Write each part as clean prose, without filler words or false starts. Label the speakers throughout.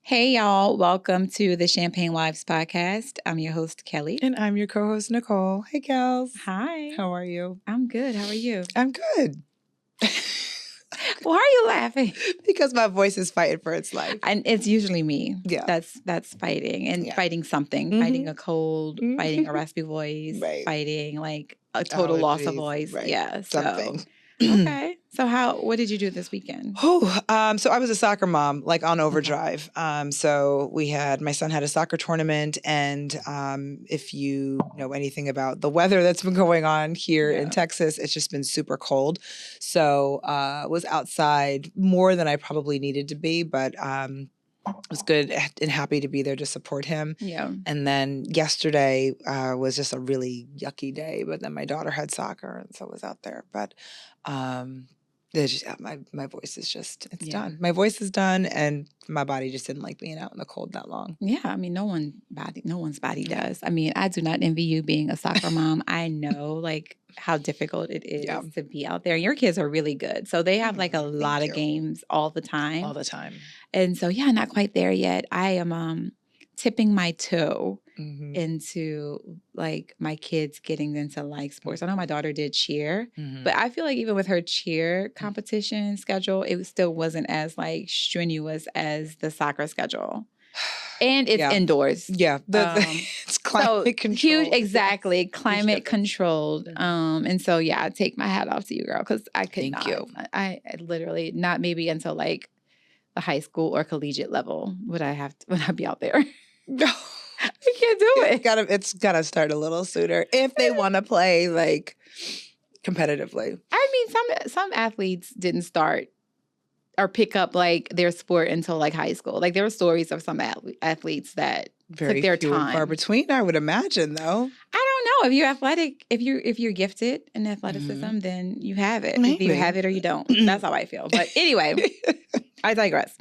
Speaker 1: Hey, y'all. Welcome to the Champagne Wives podcast. I'm your host, Kelly.
Speaker 2: And I'm your co-host, Nicole. Hey, gals.
Speaker 1: Hi.
Speaker 2: How are you?
Speaker 1: I'm good. How are you?
Speaker 2: I'm good.
Speaker 1: Why are you laughing?
Speaker 2: Because my voice is fighting for its life.
Speaker 1: And it's usually me.
Speaker 2: Yeah.
Speaker 1: That's fighting and fighting something.
Speaker 2: Mhm.
Speaker 1: Fighting a cold,
Speaker 2: Mhm.
Speaker 1: fighting a raspy voice,
Speaker 2: Right.
Speaker 1: fighting like a total loss of
Speaker 2: Allergies,
Speaker 1: voice.
Speaker 2: right.
Speaker 1: Yeah.
Speaker 2: Something.
Speaker 1: Okay. So what did you do this weekend?
Speaker 2: So I was a soccer mom, like on overdrive. So my son had a soccer tournament, and if you know anything about the weather that's been going on here in Texas, it's just been super cold. So was outside more than I probably needed to be, but was good and happy to be there to support him.
Speaker 1: Yeah.
Speaker 2: And then yesterday was just a really yucky day, but then my daughter had soccer, and so I was out there. But my voice is it's done. My voice is done, and my body just didn't like being out in the cold that long.
Speaker 1: Yeah, I mean, no one's body does. I mean, I do not envy you being a soccer mom. I know like how difficult it is to be out there. Your kids are really good. So they have like a lot of games all the time.
Speaker 2: All the time.
Speaker 1: And so, yeah, not quite there yet. I am tipping my toe into like my kids getting into like sports. I know my daughter did cheer, but I feel like even with her cheer competition schedule, it still wasn't as like strenuous as the soccer schedule. And it's indoors.
Speaker 2: Yeah. It's climate controlled.
Speaker 1: Huge, exactly. Climate controlled. And so, yeah, I take my hat off to you, girl, because I could not.
Speaker 2: You.
Speaker 1: I literally, not maybe until like the high school or collegiate level would I be out there.
Speaker 2: No.
Speaker 1: I can't do it.
Speaker 2: It's gotta start a little sooner if they want to play like competitively.
Speaker 1: I mean, some athletes didn't start or pick up like their sport until like high school. Like there were stories of some athletes that took their time.
Speaker 2: Far between, I would imagine, though.
Speaker 1: I don't know. If you're athletic, if you're gifted in athleticism, then you have it.
Speaker 2: Maybe.
Speaker 1: Either you have it or you don't. That's how I feel. But anyway, I digress.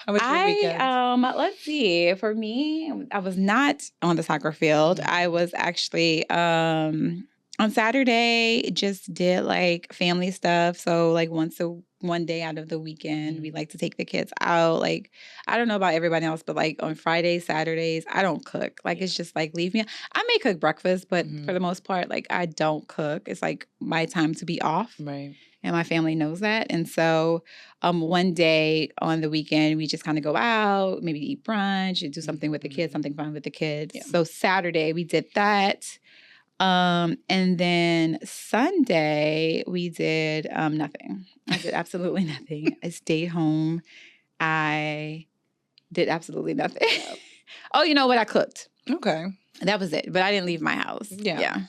Speaker 2: How was your weekend?
Speaker 1: Let's see. For me, I was not on the soccer field. I was actually on Saturday, just did like family stuff. So like one day out of the weekend, we like to take the kids out. Like, I don't know about everybody else, but like on Fridays, Saturdays, I don't cook. Like, it's just like, leave me. I may cook breakfast, but for the most part, like I don't cook. It's like my time to be off.
Speaker 2: Right.
Speaker 1: And my family knows that. And so one day on the weekend, we just kind of go out, maybe eat brunch, do something with the kids, something fun with the kids. Yeah. So Saturday, we did that. And then Sunday, we did nothing. I did absolutely nothing. I stayed home. I did absolutely nothing. Oh, you know what? I cooked.
Speaker 2: Okay.
Speaker 1: That was it. But I didn't leave my house. Yeah.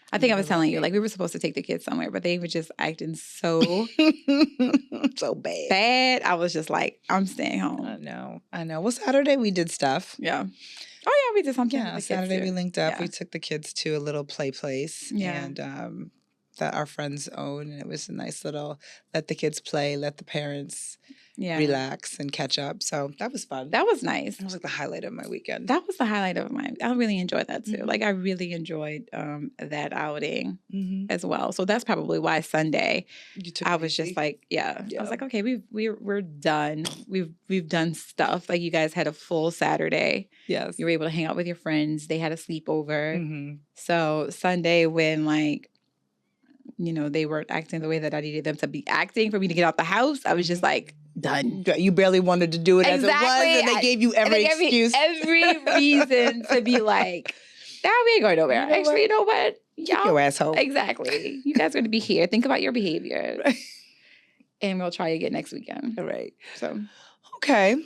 Speaker 1: I think I was telling you, like, we were supposed to take the kids somewhere, but they were just acting so
Speaker 2: so bad.
Speaker 1: Bad. I was just like, I'm staying home.
Speaker 2: I know. Well, Saturday we did stuff.
Speaker 1: Yeah. Oh, yeah, we did something.
Speaker 2: Yeah, Saturday we linked up. Yeah. We took the kids to a little play place. Yeah. And that our friends own. And it was a nice little, let the kids play, let the parents relax and catch up. So that was fun.
Speaker 1: That was nice.
Speaker 2: That was like the highlight of my weekend.
Speaker 1: That was the highlight of mine. I really enjoyed that too. Like I really enjoyed that outing as well. So that's probably why Sunday I was just like, I was like, okay, we're done. We've done stuff. Like you guys had a full Saturday.
Speaker 2: Yes.
Speaker 1: You were able to hang out with your friends. They had a sleepover. So Sunday when like, you know, they weren't acting the way that I needed them to be acting for me to get out the house, I was just like, done.
Speaker 2: You barely wanted to do it as it was, and they gave you every excuse.
Speaker 1: Every reason to be like, we ain't going nowhere. Actually, you know what?
Speaker 2: Keep your ass home.
Speaker 1: Exactly. You guys are going to be here. Think about your behavior. And we'll try again next weekend.
Speaker 2: All right.
Speaker 1: So.
Speaker 2: Okay.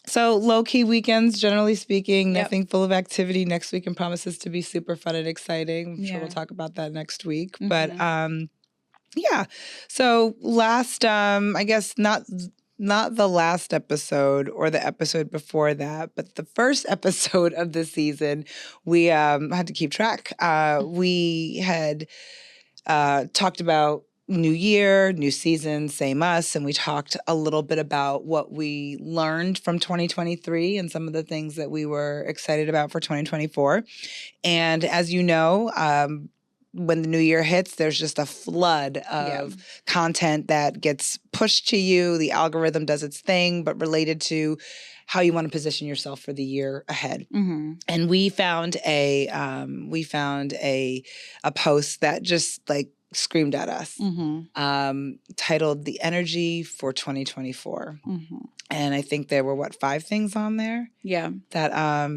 Speaker 2: So low-key weekends, generally speaking, nothing full of activity. Next weekend promises to be super fun and exciting. I'm sure we'll talk about that next week. But so last, I guess not the last episode or the episode before that, but the first episode of the season, we had to keep track. We had talked about new year, new season, same us. And we talked a little bit about what we learned from 2023 and some of the things that we were excited about for 2024. And as you know, when the new year hits, there's just a flood of content that gets pushed to you. The algorithm does its thing, but related to how you want to position yourself for the year ahead.
Speaker 1: Mm-hmm.
Speaker 2: And we found a post that just like screamed at us, titled "The Energy for 2024."
Speaker 1: Mm-hmm.
Speaker 2: And I think there were 5 things on there.
Speaker 1: Yeah.
Speaker 2: That I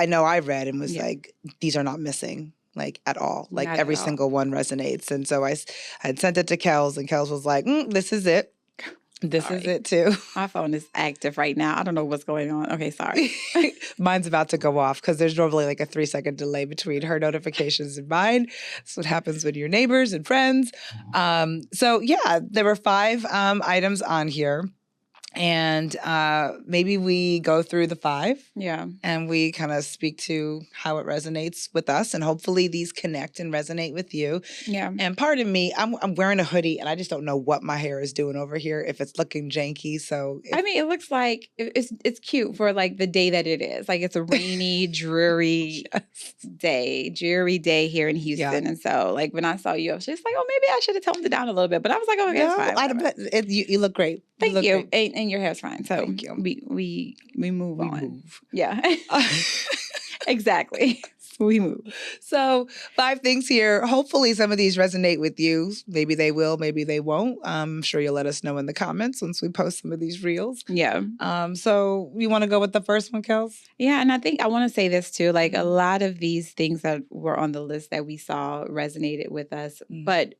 Speaker 2: know I read and was like, these are not missing. Like at all. Like
Speaker 1: Not
Speaker 2: every
Speaker 1: at all.
Speaker 2: single one resonates. And so I had sent it to Kels, and Kels was like, this is it. This is it too.
Speaker 1: My phone is active right now. I don't know what's going on. Okay, sorry.
Speaker 2: Mine's about to go off because there's normally like a 3-second delay between her notifications and mine. That's what happens with your neighbors and friends. So yeah, there were 5 items on here. And maybe we go through the 5.
Speaker 1: Yeah.
Speaker 2: And we kind of speak to how it resonates with us. And hopefully these connect and resonate with you.
Speaker 1: Yeah.
Speaker 2: And pardon me, I'm wearing a hoodie and I just don't know what my hair is doing over here, if it's looking janky. So
Speaker 1: I mean, it looks like it's cute for like the day that it is. Like it's a rainy, dreary day here in Houston. And so like when I saw you, I was just like, oh, maybe I should have toned it down a little bit. But I was like, oh, okay, it's fine.
Speaker 2: You look great.
Speaker 1: Thank you. And your hair's fine. So
Speaker 2: thank you.
Speaker 1: We move on.
Speaker 2: Move.
Speaker 1: Yeah. Exactly. We move.
Speaker 2: So 5 things here. Hopefully some of these resonate with you. Maybe they will, maybe they won't. I'm sure you'll let us know in the comments once we post some of these reels.
Speaker 1: Yeah.
Speaker 2: So you want to go with the first one, Kels?
Speaker 1: Yeah. And I think I want to say this too. Like a lot of these things that were on the list that we saw resonated with us, but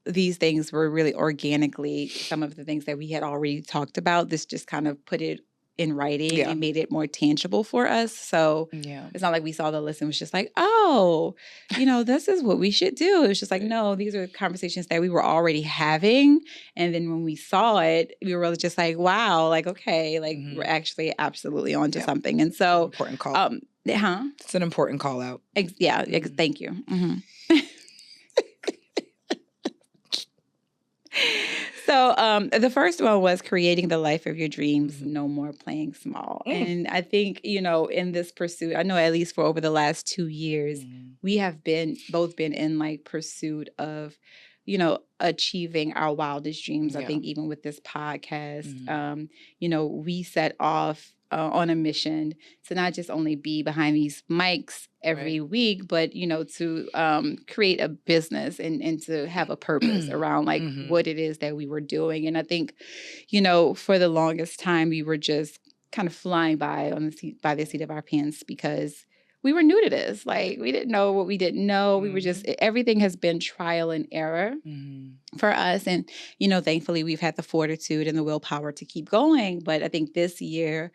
Speaker 1: these things were really organically some of the things that we had already talked about. This just kind of put it in writing and made it more tangible for us. So it's not like we saw the list and was just like, oh, this is what we should do. It was just like, no, these are conversations that we were already having. And then when we saw it, we were really just like, wow, like, okay, like we're actually absolutely onto something. And so
Speaker 2: important call. It's an important call out.
Speaker 1: Thank you. Mm-hmm. So the first one was creating the life of your dreams, no more playing small. And I think, in this pursuit, I know at least for over the last 2 years, we have both been in like pursuit of, achieving our wildest dreams. I think even with this podcast, we set off on a mission to not just only be behind these mics every week, but, to create a business and to have a purpose around like what it is that we were doing. And I think, for the longest time, we were just kind of flying by by the seat of our pants because we were new to this. Like we didn't know what we didn't know. We were just, everything has been trial and error for us. And, thankfully we've had the fortitude and the willpower to keep going. But I think this year,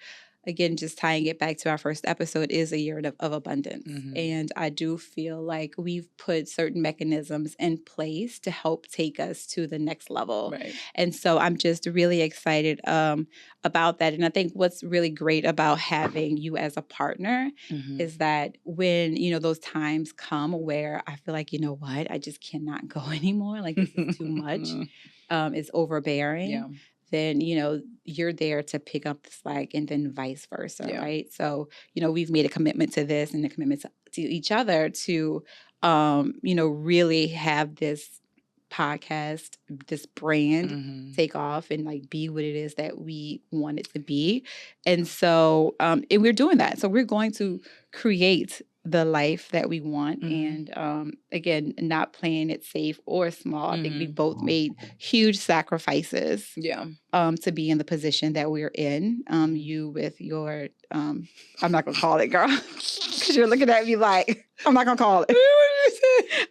Speaker 1: again, just tying it back to our first episode, is a year of abundance. And I do feel like we've put certain mechanisms in place to help take us to the next level. Right. And so I'm just really excited about that. And I think what's really great about having you as a partner is that when, those times come where I feel like, what, I just cannot go anymore. Like this is too much. It's overbearing. Then, you're there to pick up the slack and then vice versa, right? So, we've made a commitment to this and a commitment to each other to, really have this podcast, this brand take off and like be what it is that we want it to be. And so, and we're doing that. So we're going to create the life that we want. And again, not playing it safe or small. I think we both made huge sacrifices to be in the position that we're in. You with your, I'm not going to call it, girl, because you're looking at me like, I'm not going to call it.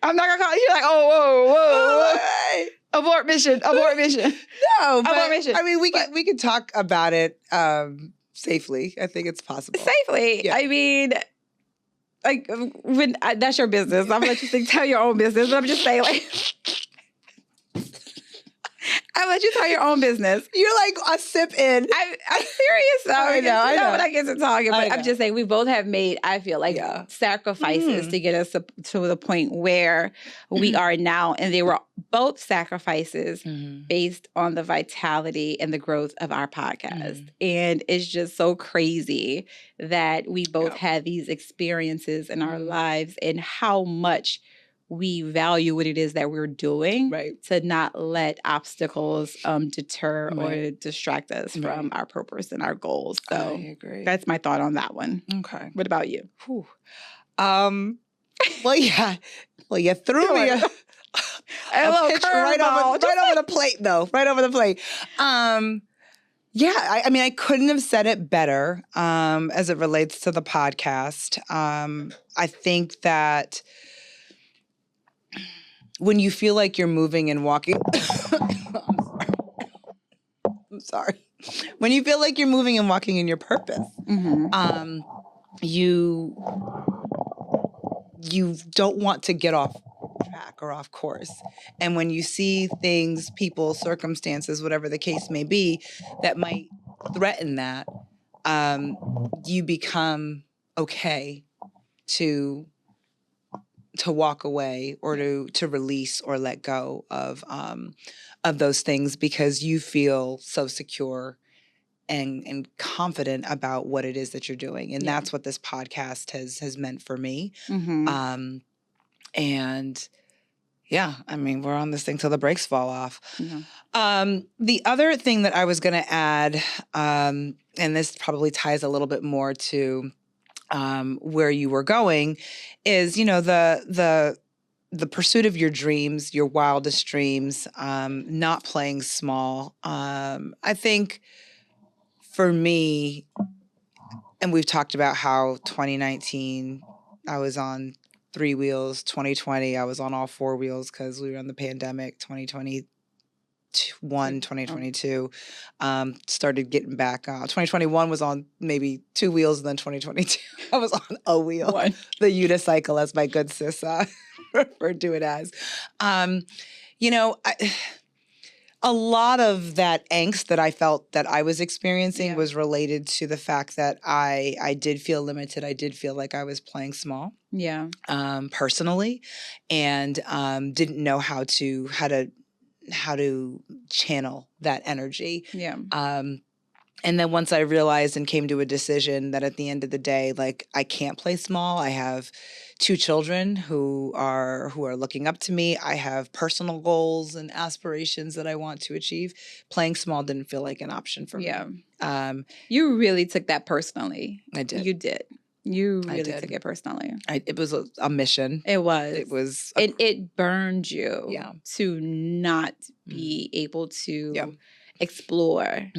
Speaker 1: I'm not going to call it. You're like, oh, whoa. Abort mission.
Speaker 2: No, but,
Speaker 1: abort mission.
Speaker 2: I mean, we can talk about it safely. I think it's possible.
Speaker 1: Safely. Yeah. I mean, like when that's your business. I'm gonna let you tell your own business. But I'm just saying, like, I let you tell your own business.
Speaker 2: You're like a sip in.
Speaker 1: I'm serious though.
Speaker 2: I know.
Speaker 1: When I get to talking, but I'm just saying we both have made, I feel like, sacrifices to get us to the point where we are now, and they were both sacrifices based on the vitality and the growth of our podcast. And it's just so crazy that we both had these experiences in our lives and how much we value what it is that we're doing,
Speaker 2: Right.
Speaker 1: to not let obstacles deter
Speaker 2: Right.
Speaker 1: or distract us
Speaker 2: Right.
Speaker 1: from our purpose and our goals. So
Speaker 2: I agree.
Speaker 1: that's my thought on that one.
Speaker 2: Okay.
Speaker 1: What about you?
Speaker 2: Whew. Well, yeah. Well, you threw me a
Speaker 1: little
Speaker 2: pitch right over the plate, though. Right over the plate. Yeah, I mean, I couldn't have said it better as it relates to the podcast. I think that when you feel like you're moving and walking, I'm sorry. When you feel like you're moving and walking in your purpose, you don't want to get off track or off course. And when you see things, people, circumstances, whatever the case may be, that might threaten that, you become okay to walk away or to release or let go of those things, because you feel so secure and confident about what it is that you're doing. And that's what this podcast has meant for me. And yeah, I mean, we're on this thing till the brakes fall off. The other thing that I was going to add, and this probably ties a little bit more to where you were going, is, the pursuit of your dreams, your wildest dreams, not playing small. I think for me, and we've talked about how 2019, I was on 3 wheels. 2020, I was on all 4 wheels because we were in the pandemic. 2022, started getting back on. 2021 was on maybe 2 wheels, and then 2022, I was on a wheel. The unicycle, as my good sis referred to it as. A lot of that angst that I felt that I was experiencing was related to the fact that I did feel limited. I did feel like I was playing small. Personally, and didn't know how to channel that energy. And then once I realized and came to a decision that at the end of the day, like, I can't play small. I have 2 children who are looking up to me. I have personal goals and aspirations that I want to achieve. Playing small didn't feel like an option for me.
Speaker 1: You really took that personally.
Speaker 2: I did.
Speaker 1: You did. You really took it personally.
Speaker 2: It was a mission.
Speaker 1: It was.
Speaker 2: It was.
Speaker 1: It burned you to not be able to explore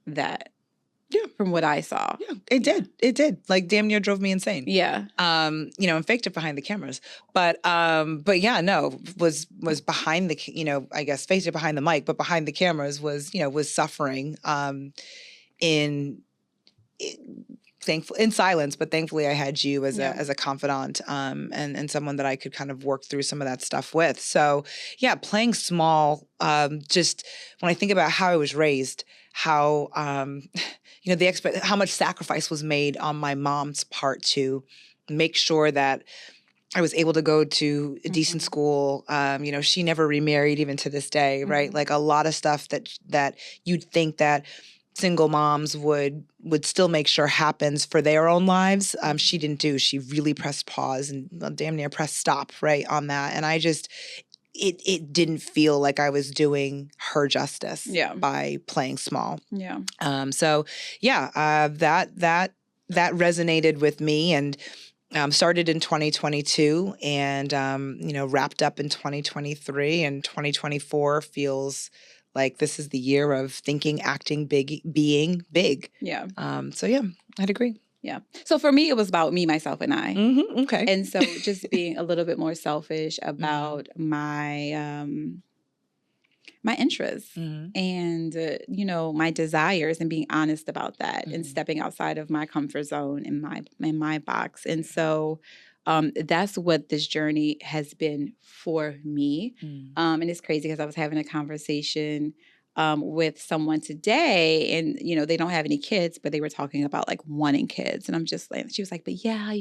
Speaker 1: that. From what I saw.
Speaker 2: It did. It did. Like, damn near drove me insane. And faked it behind the cameras. But yeah, no, was behind the, I guess faked it behind the mic, but behind the cameras was suffering in silence, but thankfully I had you as a confidant, and someone that I could kind of work through some of that stuff with. So yeah, playing small, just when I think about how I was raised, how how much sacrifice was made on my mom's part to make sure that I was able to go to a decent school. She never remarried even to this day, right? Like, a lot of stuff that you'd think that single moms would still make sure happens for their own lives. She didn't do. She really pressed pause and damn near pressed stop right on that. And I just, it didn't feel like I was doing her justice by playing small. So yeah, that resonated with me, and started in 2022 and, wrapped up in 2023, and 2024 feels like this is the year of thinking, acting big, being big. So yeah, I'd agree.
Speaker 1: So for me, it was about me, myself, and I.
Speaker 2: Okay.
Speaker 1: And so just being a little bit more selfish about my my interests and, my desires, and being honest about that and stepping outside of my comfort zone in my box. And so that's what this journey has been for me. And it's crazy because I was having a conversation with someone today, and, they don't have any kids, but they were talking about like wanting kids. And I'm just like, she was like, but yeah,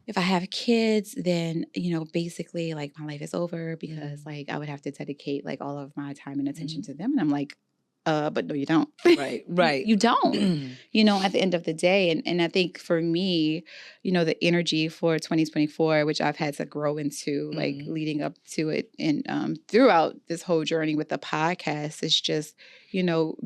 Speaker 1: if I have kids, then, basically like my life is over, because like I would have to dedicate like all of my time and attention to them. And I'm like, but no, you don't.
Speaker 2: Right.
Speaker 1: You don't, at the end of the day. And I think for me, the energy for 2024, which I've had to grow into, like leading up to it and throughout this whole journey with the podcast, is just,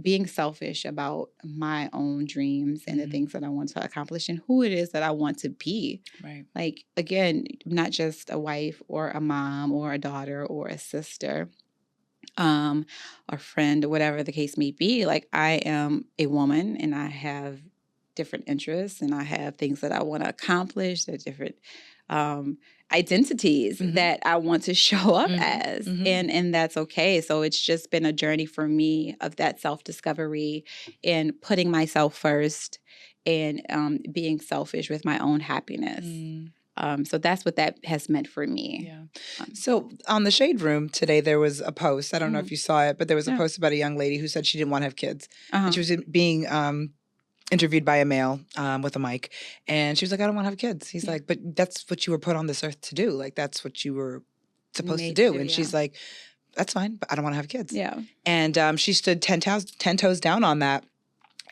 Speaker 1: being selfish about my own dreams and the things that I want to accomplish and who it is that I want to be.
Speaker 2: Right.
Speaker 1: Like, again, not just a wife or a mom or a daughter or a sister, or friend, or whatever the case may be. Like, I am a woman and I have different interests and I have things that I want to accomplish. There are different identities that I want to show up as, and that's okay. So it's just been a journey for me of that self-discovery and putting myself first and being selfish with my own happiness. So that's what that has meant for me.
Speaker 2: Yeah. So on the Shade Room today, there was a post. I don't know if you saw it, but there was a post about a young lady who said she didn't want to have kids. And she was being interviewed by a male with a mic. And she was like, I don't want to have kids. He's like, but that's what you were put on this earth to do. Like, that's what you were supposed to do. And she's like, that's fine, but I don't want to have kids.
Speaker 1: Yeah.
Speaker 2: And she stood 10 toes down on that.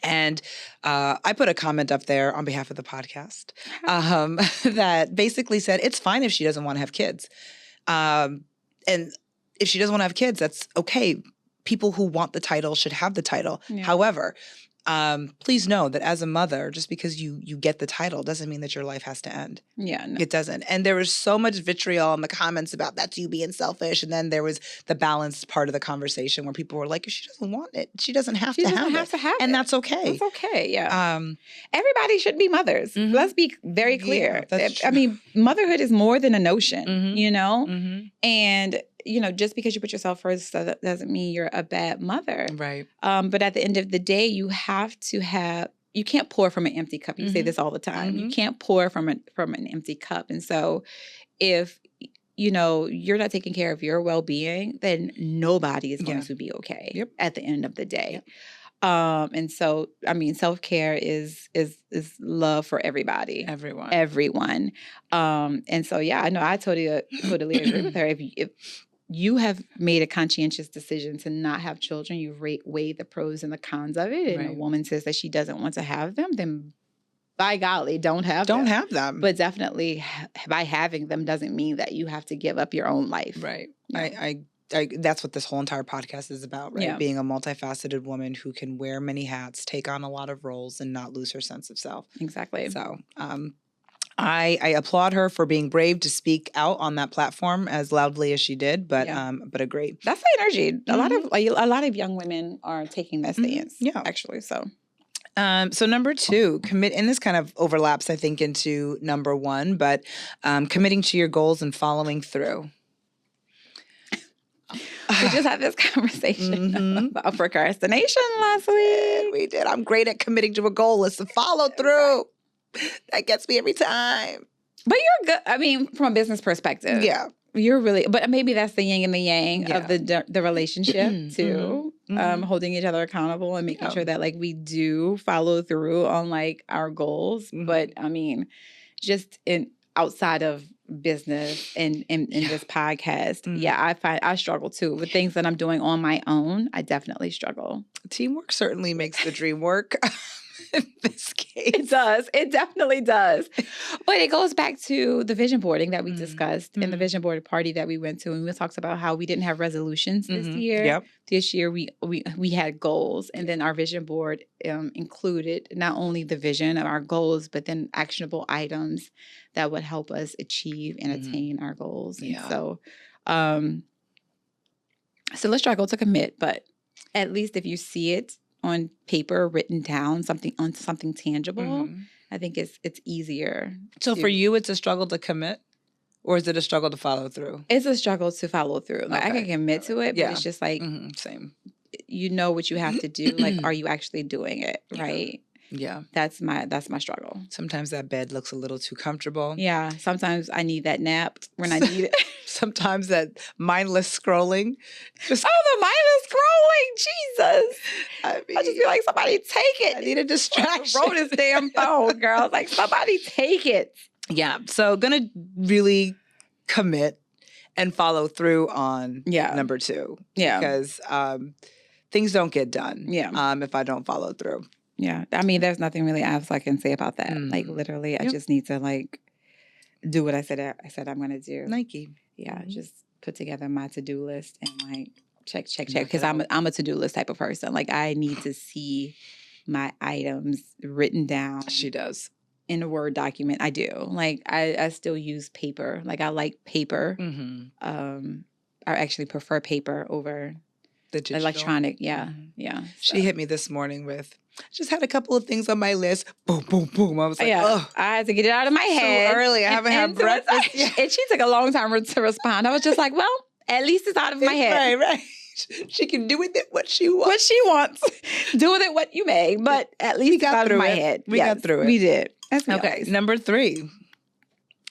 Speaker 2: And I put a comment up there on behalf of the podcast that basically said, it's fine if she doesn't want to have kids. And if she doesn't want to have kids, that's okay. People who want the title should have the title. Yeah. However, please know that as a mother, just because you get the title doesn't mean that your life has to end.
Speaker 1: Yeah, no.
Speaker 2: It doesn't. And there was so much vitriol in the comments about that's you being selfish. And then there was the balanced part of the conversation where people were like, if she doesn't want it, she doesn't have to have it. And that's okay.
Speaker 1: That's okay, yeah. Everybody should be mothers. Let's be very clear. Yeah, I mean, motherhood is more than a notion, And just because you put yourself first doesn't mean you're a bad mother.
Speaker 2: Right.
Speaker 1: But at the end of the day, you can't pour from an empty cup. You say this all the time. You can't pour from an empty cup. And so if, you're not taking care of your well-being, then nobody is going to be okay at the end of the day. And so, I mean, self-care is love for everybody. Everyone. And so, yeah, I know I totally agree with her. If you have made a conscientious decision to not have children, you've weighed the pros and the cons of it, and a woman says that she doesn't want to have them, then by golly, don't have them. But definitely by having them doesn't mean that you have to give up your own life.
Speaker 2: Right. Yeah. I that's what this whole entire podcast is about, right? Yeah. Being a multifaceted woman who can wear many hats, take on a lot of roles, and not lose her sense of self.
Speaker 1: Exactly.
Speaker 2: So, I applaud her for being brave to speak out on that platform as loudly as she did, but agree.
Speaker 1: That's the energy. A lot of young women are taking that stance. Yeah, actually. So
Speaker 2: number 2, commit, and this kind of overlaps, I think, into number 1, but committing to your goals and following through.
Speaker 1: We just had this conversation about procrastination last week.
Speaker 2: We did. I'm great at committing to a goal. It's to follow through. That gets me every time.
Speaker 1: But you're good. I mean, from a business perspective.
Speaker 2: Yeah.
Speaker 1: You're really, but maybe that's the yin and the yang of the relationship too. Holding each other accountable and making sure that like we do follow through on like our goals. But I mean, just outside of business and in this podcast, I struggle too with things that I'm doing on my own. I definitely struggle.
Speaker 2: Teamwork certainly makes the dream work. In this case.
Speaker 1: It does. It definitely does. But it goes back to the vision boarding that we discussed and the vision board party that we went to. And we talked about how we didn't have resolutions this year.
Speaker 2: Yep.
Speaker 1: This year we had goals. And then our vision board included not only the vision of our goals, but then actionable items that would help us achieve and attain our goals. And so still a struggle to commit, but at least if you see it on paper, written down, something tangible, I think it's easier.
Speaker 2: So for you, it's a struggle to commit, or is it a struggle to follow through?
Speaker 1: It's a struggle to follow through. Like I can commit to it, but it's just like
Speaker 2: same.
Speaker 1: You know what you have to do. Like, are you actually doing it? Right?
Speaker 2: Yeah.
Speaker 1: That's my struggle.
Speaker 2: Sometimes that bed looks a little too comfortable.
Speaker 1: Yeah. Sometimes I need that nap when I need it.
Speaker 2: Sometimes that mindless scrolling.
Speaker 1: The mindless scrolling. Jesus. I just feel like somebody take it.
Speaker 2: I need a distraction.
Speaker 1: Throw this damn phone, girl. Like somebody take it.
Speaker 2: Yeah. So gonna really commit and follow through on number 2. Yeah. Because things don't get done.
Speaker 1: Yeah.
Speaker 2: If I don't follow through.
Speaker 1: Yeah. I mean, there's nothing really else I can say about that. Like literally, I just need to like do what I said I'm going to do.
Speaker 2: Nike.
Speaker 1: Yeah. Just put together my to-do list and like check. Because I'm a to-do list type of person. Like I need to see my items written down.
Speaker 2: She does.
Speaker 1: In a Word document. I do. Like I still use paper. Like I like paper. I actually prefer paper over
Speaker 2: the digital.
Speaker 1: Electronic. Yeah. Yeah.
Speaker 2: She hit me this morning with, just had a couple of things on my list. Boom, boom, boom. I was like, oh.
Speaker 1: I had to get it out of my head.
Speaker 2: So early. I haven't had breakfast yet.
Speaker 1: And she took a long time to respond. I was just like, well, at least it's out of my head.
Speaker 2: Right. She can do with it what she wants.
Speaker 1: What she wants. Do with it what you may. But at least it's out of my head.
Speaker 2: We got through it.
Speaker 1: We did.
Speaker 2: Okay. Number 3.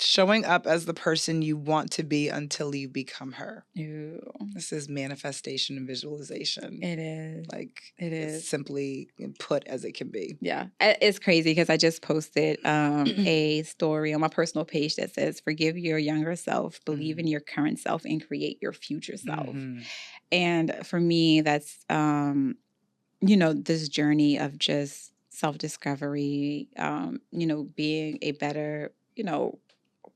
Speaker 2: Showing up as the person you want to be until you become her.
Speaker 1: Ew.
Speaker 2: This is manifestation and visualization.
Speaker 1: It is.
Speaker 2: Like,
Speaker 1: it is.
Speaker 2: As simply put as it can be.
Speaker 1: Yeah. It's crazy because I just posted a story on my personal page that says, forgive your younger self, believe in your current self, and create your future self. And for me, that's, this journey of just self-discovery, being a better,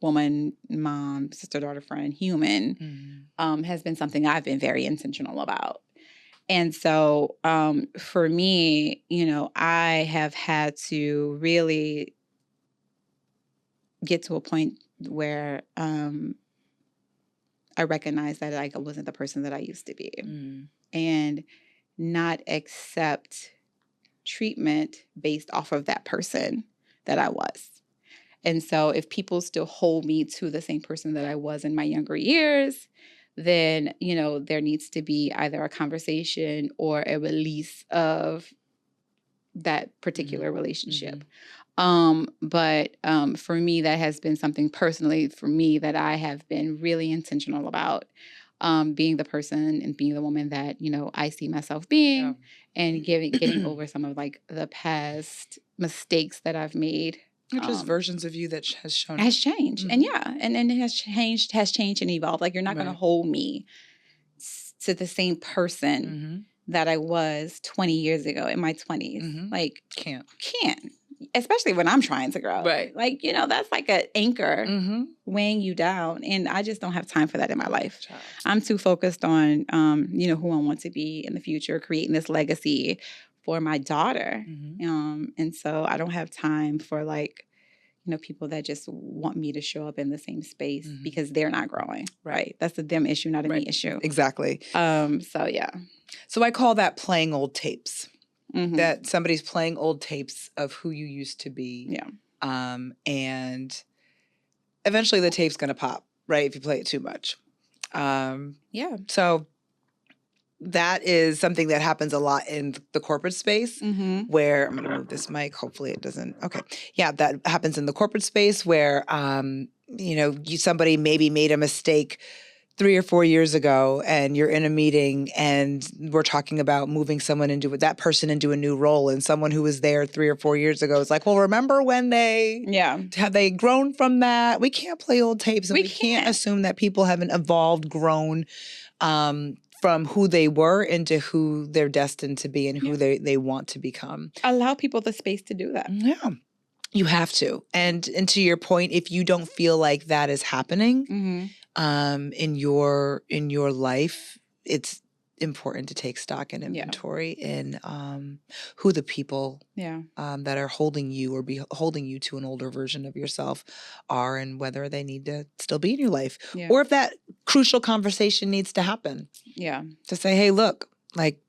Speaker 1: woman, mom, sister, daughter, friend, human, has been something I've been very intentional about. And so for me, I have had to really get to a point where I recognize that I wasn't the person that I used to be and not accept treatment based off of that person that I was. And so if people still hold me to the same person that I was in my younger years, then, there needs to be either a conversation or a release of that particular relationship. But for me, that has been something personally for me that I have been really intentional about, being the person and being the woman that, I see myself being and getting over some of like the past mistakes that I've made.
Speaker 2: Just versions of you that has changed.
Speaker 1: And and it has changed and evolved. Like you're not going to hold me to the same person that I was 20 years ago in my 20s. Like
Speaker 2: can't,
Speaker 1: especially when I'm trying to grow.
Speaker 2: Right.
Speaker 1: Like, that's like an anchor weighing you down. And I just don't have time for that in my life. I'm too focused on, who I want to be in the future, creating this legacy for my daughter. And so I don't have time for like, people that just want me to show up in the same space because they're not growing. Right. That's a them issue, not a me issue.
Speaker 2: Exactly.
Speaker 1: So yeah.
Speaker 2: So I call that playing old tapes. That somebody's playing old tapes of who you used to be.
Speaker 1: Yeah.
Speaker 2: And eventually the tape's going to pop, right? If you play it too much.
Speaker 1: Yeah.
Speaker 2: So that is something that happens a lot in the corporate space where I'm going to move this mic. Hopefully it doesn't. Okay. Yeah. That happens in the corporate space where, somebody maybe made a mistake 3 or 4 years ago and you're in a meeting and we're talking about moving someone into that person into a new role, and someone who was there 3 or 4 years ago is like, well, remember when have they grown from that? We can't play old tapes, and we can't assume that people haven't evolved, grown from who they were into who they're destined to be and who they want to become.
Speaker 1: Allow people the space to do that.
Speaker 2: Yeah. You have to. And to your point, if you don't feel like that is happening in your life, it's important to take stock and inventory in who the people that are holding you or be holding you to an older version of yourself are, and whether they need to still be in your life or if that crucial conversation needs to happen.
Speaker 1: Yeah.
Speaker 2: To say, hey, look, like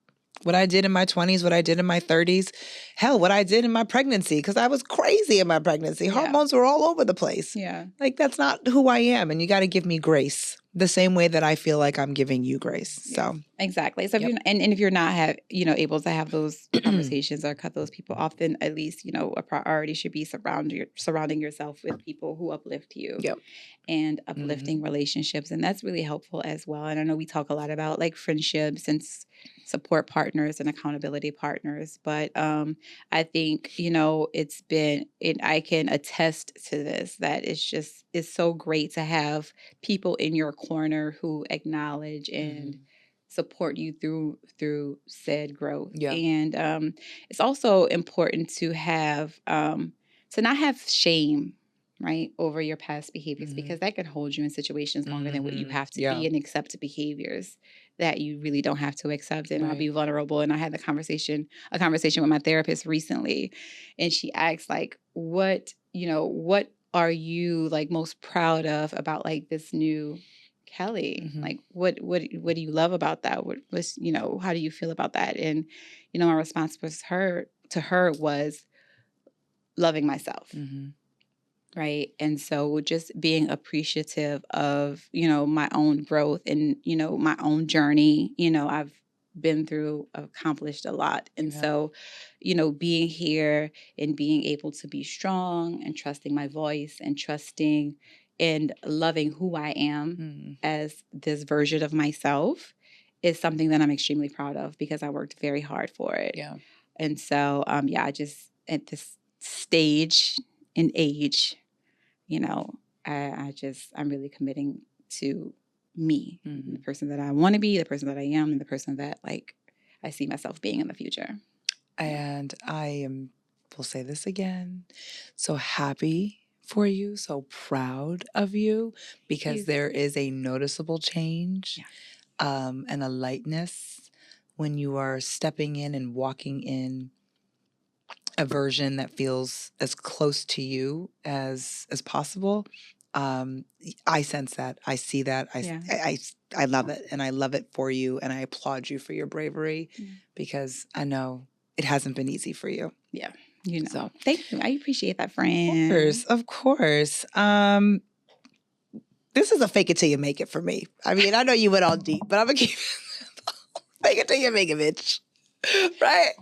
Speaker 2: what I did in my 20s, what I did in my 30s, hell, what I did in my pregnancy, because I was crazy in my pregnancy. Hormones were all over the place.
Speaker 1: Yeah.
Speaker 2: Like, that's not who I am. And you got to give me grace the same way that I feel like I'm giving you grace. So
Speaker 1: exactly. So if you're, and if you're not able to have those conversations or cut those people off, then at least, a priority should be surrounding yourself with people who uplift you. And uplifting relationships. And that's really helpful as well. And I know we talk a lot about like friendships and support partners and accountability partners. But I think, I can attest to this, that it's so great to have people in your corner who acknowledge and support you through said growth.
Speaker 2: Yeah.
Speaker 1: And it's also important to have to not have shame, right, over your past behaviors, because that can hold you in situations longer than what you have to be, and accept behaviors that you really don't have to accept. And I'll be vulnerable. And I had a conversation with my therapist recently, and she asked, like, what are you like most proud of about like this new Kelly? Like, what do you love about that? What's how do you feel about that? And my response to her was loving myself. Right. And so just being appreciative of, my own growth and, my own journey. I've been through, accomplished a lot. And so, being here and being able to be strong and trusting my voice and trusting and loving who I am as this version of myself is something that I'm extremely proud of, because I worked very hard for it. Yeah. And so, I just, at this stage and age, I'm really committing to me, the person that I want to be, the person that I am, and the person that like I see myself being in the future. And will say this again, so happy for you, so proud of you, because there is a noticeable change and a lightness when you are stepping in and walking in a version that feels as close to you as possible. I sense that. I see that. I love it, and I love it for you, and I applaud you for your bravery, because I know it hasn't been easy for you. Yeah, So thank you. I appreciate that, friend. Of course. This is a fake it till you make it for me. I mean, I know you went all deep, but I'm gonna keep fake it till you make it, bitch. Right.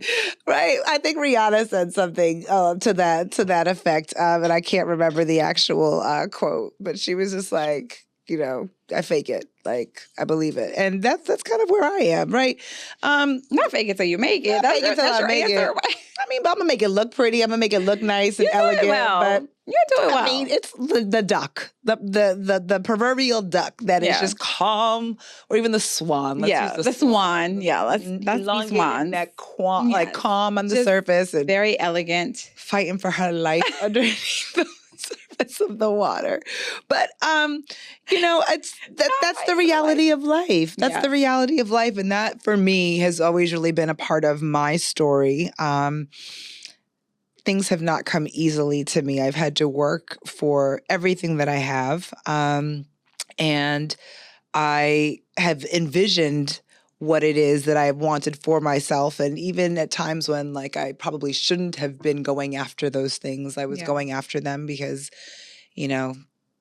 Speaker 1: I think Rihanna said something to that effect, and I can't remember the actual quote, but she was just like, I fake it, like I believe it, and that's kind of where I am, right? Not fake it till you make it. That's fake it till I make it. I mean, but I'm gonna make it look pretty. I'm gonna make it look nice and elegant. But you're doing well. I mean, it's the duck, the proverbial duck that is just calm, or even the swan. Let's use the swan. Yeah, let's be swans. That like calm on the surface and very elegant, fighting for her life underneath the surface of the water. But it's that's the reality of life. That's the reality of life, and that for me has always really been a part of my story. Things have not come easily to me. I've had to work for everything that I have. And I have envisioned what it is that I wanted for myself. And even at times when like I probably shouldn't have been going after those things, I was going after them because,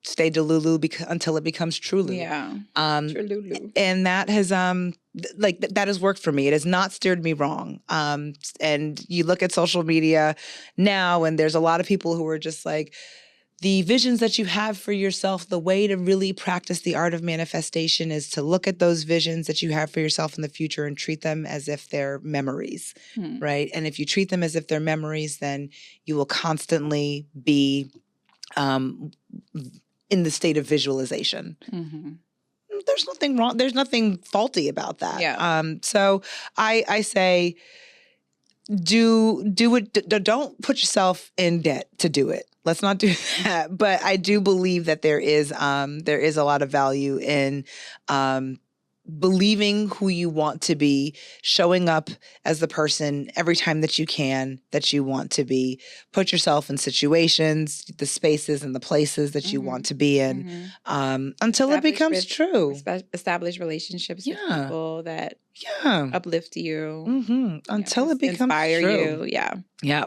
Speaker 1: stay delulu until it becomes trulu. Yeah. Trululu. And that has that has worked for me. It has not steered me wrong. And you look at social media now, and there's a lot of people who are just like, the visions that you have for yourself, the way to really practice the art of manifestation is to look at those visions that you have for yourself in the future and treat them as if they're memories, right? And if you treat them as if they're memories, then you will constantly be in the state of visualization. There's nothing wrong. There's nothing faulty about that. Yeah. So I say, do it. Don't put yourself in debt to do it. Let's not do that. But I do believe that there is a lot of value in believing who you want to be, showing up as the person every time that you can, that you want to be. Put yourself in situations, the spaces and the places that you want to be in, until it becomes true. Establish relationships with people that uplift you. Until it becomes inspire true. Yeah.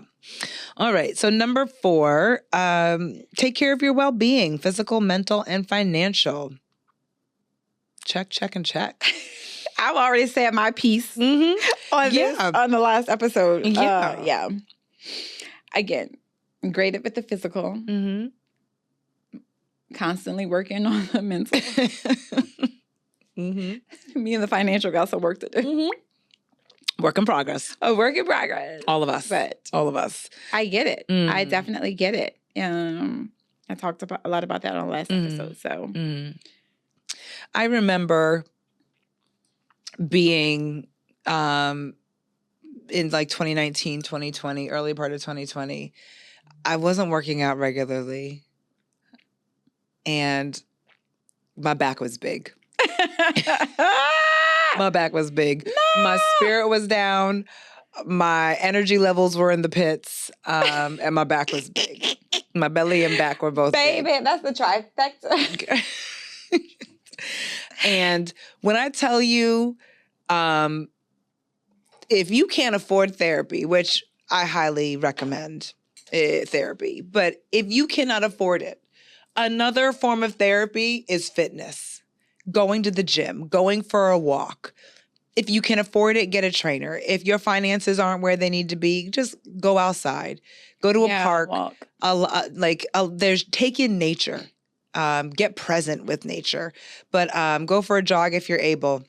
Speaker 1: All right. So number 4, take care of your well-being, physical, mental, and financial. Check, check, and check. I've already said my piece on the last episode. Yeah. Again, great with the physical. Constantly working on the mental. Me and the financial got some work to do. Work in progress. A work in progress. All of us. But all of us. I get it. I definitely get it. I talked a lot about that on the last episode. So I remember
Speaker 2: being in like 2019, 2020, early part of 2020, I wasn't working out regularly and my back was big. My back was big.
Speaker 1: No.
Speaker 2: My spirit was down. My energy levels were in the pits. And my back was big. My belly and back were both
Speaker 1: Baby,
Speaker 2: big.
Speaker 1: that's the trifecta.
Speaker 2: And when I tell you, if you can't afford therapy, which I highly recommend therapy, but if you cannot afford it, another form of therapy is fitness. Going to the gym, going for a walk. If you can afford it, get a trainer. If your finances aren't where they need to be, just go outside. Go to a park.
Speaker 1: Walk.
Speaker 2: There's take in nature. Get present with nature. But go for a jog if you're able.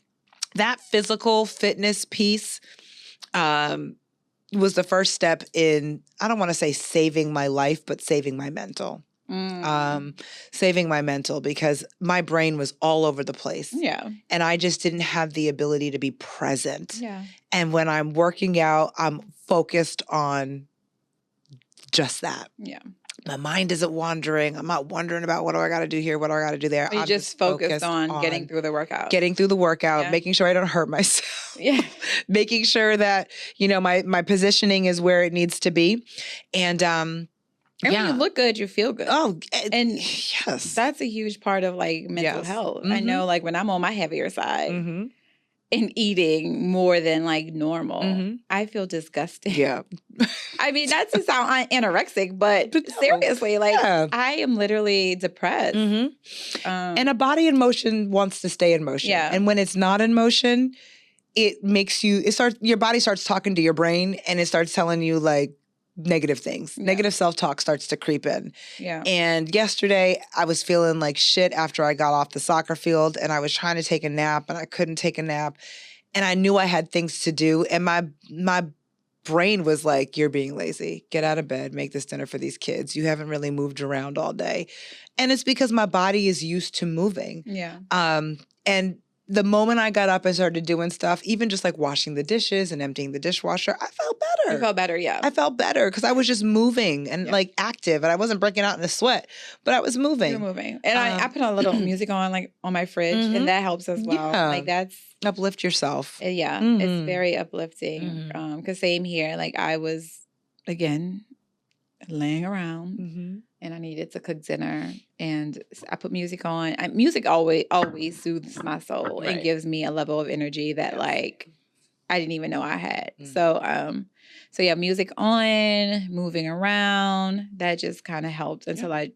Speaker 2: That physical fitness piece was the first step in, I don't want to say saving my life, but saving my mental. Saving my mental because my brain was all over the place.
Speaker 1: Yeah.
Speaker 2: And I just didn't have the ability to be present.
Speaker 1: Yeah.
Speaker 2: And when I'm working out, I'm focused on just that.
Speaker 1: Yeah.
Speaker 2: My mind isn't wandering. I'm not wondering about what do I got to do here, what do I got to do there.
Speaker 1: You
Speaker 2: I'm
Speaker 1: just focused on getting through the workout.
Speaker 2: Getting through the workout, making sure I don't hurt myself.
Speaker 1: Yeah.
Speaker 2: Making sure that, my positioning is where it needs to be. And
Speaker 1: when you look good, you feel good.
Speaker 2: Oh,
Speaker 1: and
Speaker 2: yes.
Speaker 1: That's a huge part of like mental health.
Speaker 2: Mm-hmm.
Speaker 1: I know like when I'm on my heavier side and eating more than like normal, I feel disgusting.
Speaker 2: Yeah.
Speaker 1: I mean, not to sound anorexic, but seriously, like I am literally depressed.
Speaker 2: And a body in motion wants to stay in motion.
Speaker 1: Yeah.
Speaker 2: And when it's not in motion, it makes your body starts talking to your brain and it starts telling you like, negative things. Negative self-talk starts to creep in.
Speaker 1: Yeah.
Speaker 2: And yesterday I was feeling like shit after I got off the soccer field and I was trying to take a nap and I couldn't take a nap. And I knew I had things to do. And my brain was like, you're being lazy. Get out of bed, make this dinner for these kids. You haven't really moved around all day. And it's because my body is used to moving.
Speaker 1: Yeah.
Speaker 2: And the moment I got up and started doing stuff, even just like washing the dishes and emptying the dishwasher, I felt better.
Speaker 1: You felt better, yeah.
Speaker 2: I felt better because I was just moving and like active and I wasn't breaking out in a sweat, but I was moving.
Speaker 1: You're moving. And I put a little music on like on my fridge and that helps as well.
Speaker 2: Yeah.
Speaker 1: Like that's...
Speaker 2: Uplift yourself.
Speaker 1: Yeah. It's very uplifting. Because same here. Like I was, again, laying around and I needed to cook dinner and I put music on. Music always soothes my soul and gives me a level of energy that like I didn't even know I had. So yeah, music on, moving around, that just kind of helped until I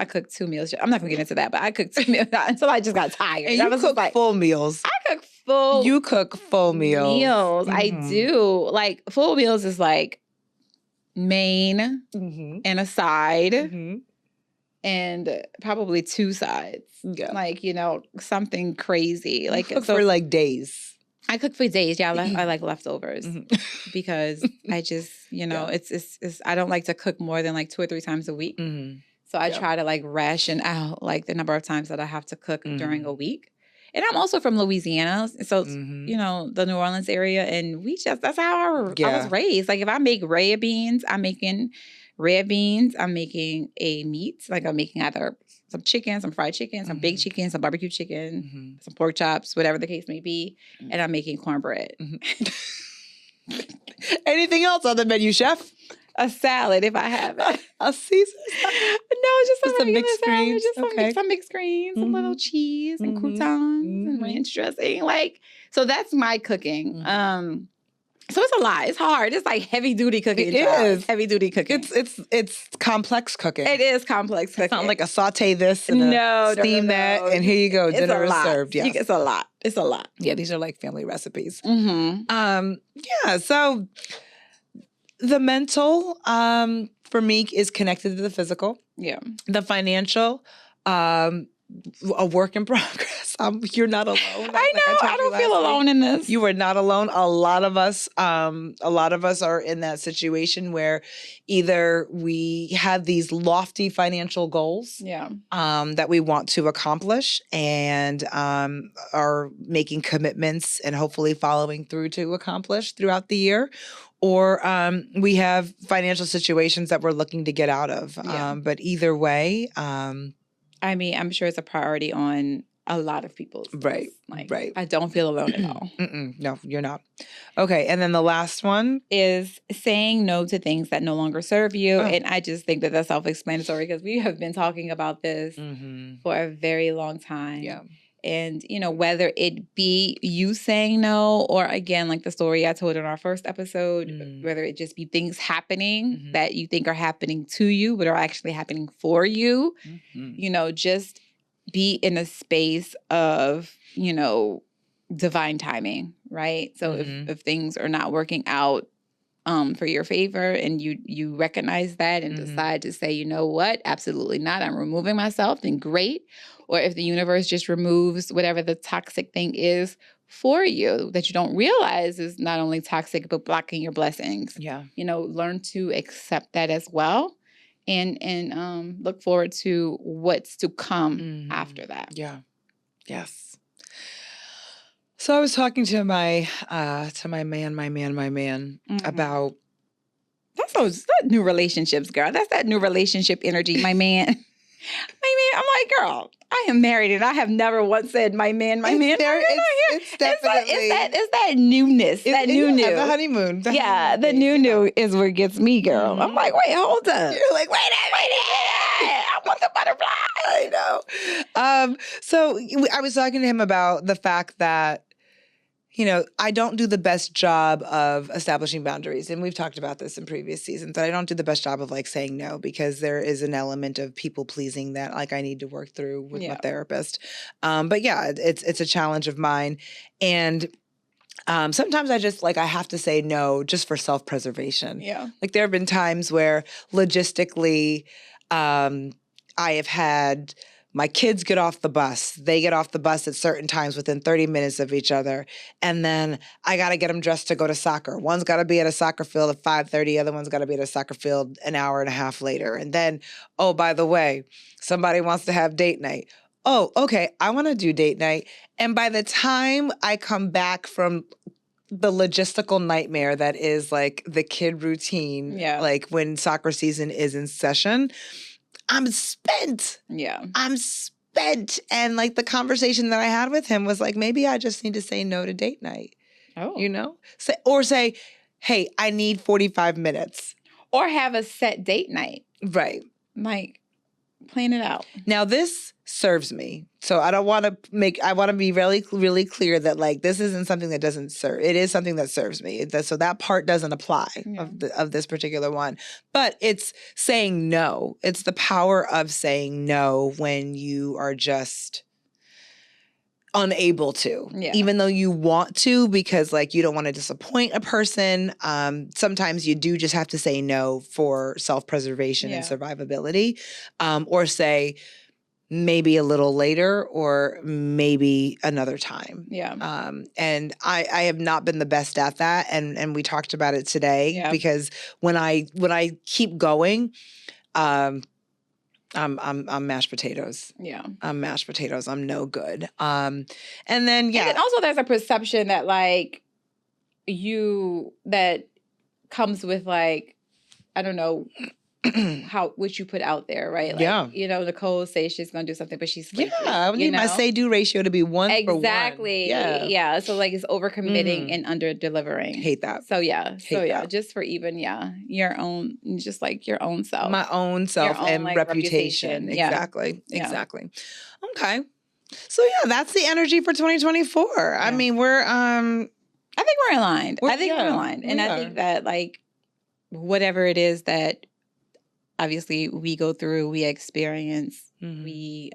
Speaker 1: cooked 2 meals. I'm not gonna get into that, but I cooked 2 meals until I just got tired.
Speaker 2: And you cook full meals.
Speaker 1: I cook full.
Speaker 2: You cook full meals.
Speaker 1: I do. Like full meals is like main and a side and probably 2 sides. Yeah. Like, something crazy. Like
Speaker 2: cook for like days.
Speaker 1: I cook for days. Yeah, I like leftovers because I just, it's I don't like to cook more than like 2 or 3 times a week. So I try to like ration out like the number of times that I have to cook during a week. And I'm also from Louisiana. So, the New Orleans area. And that's how I was raised. Like if I make red beans, I'm making red beans. I'm making a meat. Like I'm making either some chicken, some fried chicken, some baked chicken, some barbecue chicken, some pork chops, whatever the case may be. And I'm making cornbread.
Speaker 2: Anything else on the menu, chef?
Speaker 1: A salad if I have it.
Speaker 2: A Caesar salad?
Speaker 1: No, just some mixed greens. Just
Speaker 2: okay.
Speaker 1: some mixed greens, some little cheese and croutons and ranch dressing. Like, so that's my cooking. So it's a lot. It's hard. It's like heavy duty cooking.
Speaker 2: It is
Speaker 1: heavy duty cooking.
Speaker 2: It's complex cooking.
Speaker 1: It is complex cooking.
Speaker 2: It's not like a saute this and steam that and here you go. Dinner is served. Yes.
Speaker 1: It's a lot. It's a lot.
Speaker 2: Yeah, these are like family recipes. Yeah. So the mental for me is connected to the physical.
Speaker 1: Yeah.
Speaker 2: The financial a work in progress. You're not alone.
Speaker 1: I know.
Speaker 2: told
Speaker 1: I
Speaker 2: you
Speaker 1: don't
Speaker 2: last
Speaker 1: feel alone
Speaker 2: week.
Speaker 1: in this.
Speaker 2: You are not alone. A lot of us are in that situation where either we have these lofty financial goals
Speaker 1: Yeah.
Speaker 2: that we want to accomplish and are making commitments and hopefully following through to accomplish throughout the year. Or we have financial situations that we're looking to get out of.
Speaker 1: Yeah.
Speaker 2: But either way,
Speaker 1: I mean, I'm sure it's a priority on a lot of people's
Speaker 2: right,
Speaker 1: lists. Like,
Speaker 2: right.
Speaker 1: I don't feel alone at all.
Speaker 2: No, you're not. Okay, and then the last one
Speaker 1: is saying no to things that no longer serve you.
Speaker 2: Oh.
Speaker 1: And I just think that that's self-explanatory because we have been talking about this for a very long time.
Speaker 2: Yeah.
Speaker 1: And, you know, whether it be you saying no, or again, like the story I told in our first episode, whether it just be things happening that you think are happening to you, but are actually happening for you, you know, just be in a space of, you know, divine timing, right? So if things are not working out for your favor and you recognize that and decide to say, you know what, absolutely not, I'm removing myself, then great. Or if the universe just removes whatever the toxic thing is for you that you don't realize is not only toxic but blocking your blessings.
Speaker 2: Yeah.
Speaker 1: You know, learn to accept that as well and look forward to what's to come after that.
Speaker 2: Yeah. Yes. So I was talking to my man about
Speaker 1: that's that new relationships, girl. That's that new relationship energy, my man. I'm like, girl, I am married and I have never once said my man.
Speaker 2: It's definitely
Speaker 1: it's that newness, that new.
Speaker 2: The honeymoon.
Speaker 1: The new is what gets me, girl. I'm like, wait, hold up.
Speaker 2: You're like, wait a minute.
Speaker 1: I want the butterfly.
Speaker 2: I know. So I was talking to him about the fact that, you know, I don't do the best job of establishing boundaries. And we've talked about this in previous seasons, that I don't do the best job of like saying no, because there is an element of people pleasing that like I need to work through with my therapist. But yeah, it's a challenge of mine. And sometimes I just like, I have to say no just for self-preservation.
Speaker 1: Yeah.
Speaker 2: Like there have been times where logistically I have had my kids get off the bus. They get off the bus at certain times within 30 minutes of each other. And then I got to get them dressed to go to soccer. One's got to be at a soccer field at 5:30. Other one's got to be at a soccer field an hour and a half later. And then, oh, by the way, somebody wants to have date night. Oh, okay, I want to do date night. And by the time I come back from the logistical nightmare that is like the kid routine, like when soccer season is in session, I'm spent.
Speaker 1: Yeah.
Speaker 2: I'm spent. And like the conversation that I had with him was like, maybe I just need to say no to date night.
Speaker 1: Oh.
Speaker 2: You know? Say, hey, I need 45 minutes.
Speaker 1: Or have a set date night.
Speaker 2: Right.
Speaker 1: Like, plan it out.
Speaker 2: Now this serves me. So I want to be really, really clear that like, this isn't something that doesn't serve. It is something that serves me. So that part doesn't apply of this particular one, but it's saying no. It's the power of saying no when you are just unable to, even though you want to, because like you don't want to disappoint a person. Sometimes you do just have to say no for self-preservation and survivability, or say maybe a little later or maybe another time.
Speaker 1: Yeah.
Speaker 2: And I have not been the best at that. And we talked about it today because when I keep going, I'm mashed potatoes.
Speaker 1: Yeah.
Speaker 2: I'm mashed potatoes. I'm no good. And then,
Speaker 1: And then also there's a perception that like that comes with like, I don't know, what you put out there, right? Like, you know, Nicole says she's going to do something, but she's flaky.
Speaker 2: I need my say-do ratio to be 1 for 1.
Speaker 1: Exactly. Yeah. So like it's overcommitting and under-delivering.
Speaker 2: Hate that.
Speaker 1: So just for even, your own, just like your own self.
Speaker 2: My own self and
Speaker 1: like,
Speaker 2: reputation. Exactly. Okay. So that's the energy for 2024. I mean, I
Speaker 1: think we're aligned. We're aligned. And I think that like whatever it is that obviously we go through, we experience, we,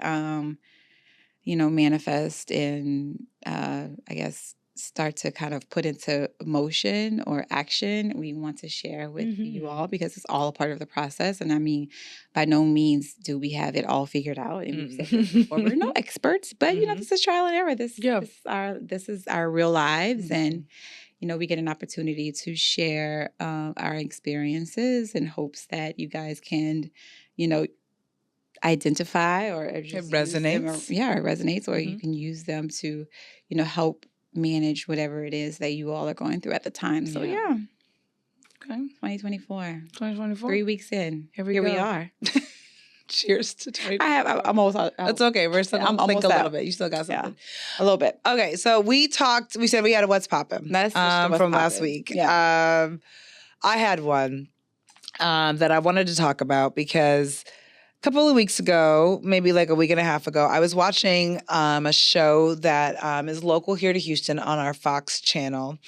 Speaker 1: manifest and I guess start to kind of put into motion or action, we want to share with you all, because it's all a part of the process. And I mean, by no means do we have it all figured out. And we've said this before, we're no experts, but you know, this is trial and error. This is our real lives, and you know, we get an opportunity to share our experiences in hopes that you guys can, you know, identify or just
Speaker 2: it resonates.
Speaker 1: It resonates, or you can use them to, you know, help manage whatever it is that you all are going through at the time. So
Speaker 2: Okay.
Speaker 1: 2024.
Speaker 2: 2024.
Speaker 1: 3 weeks in.
Speaker 2: Here
Speaker 1: we are.
Speaker 2: Cheers to 2024.
Speaker 1: I'm almost out.
Speaker 2: That's okay. We're still
Speaker 1: I'm almost
Speaker 2: a
Speaker 1: out.
Speaker 2: little bit. You still got something.
Speaker 1: A little bit.
Speaker 2: Okay, so we said we had a What's Poppin'. From last week.
Speaker 1: Yeah.
Speaker 2: I had one that I wanted to talk about because a couple of weeks ago, maybe like a week and a half ago, I was watching a show that is local here to Houston on our Fox channel.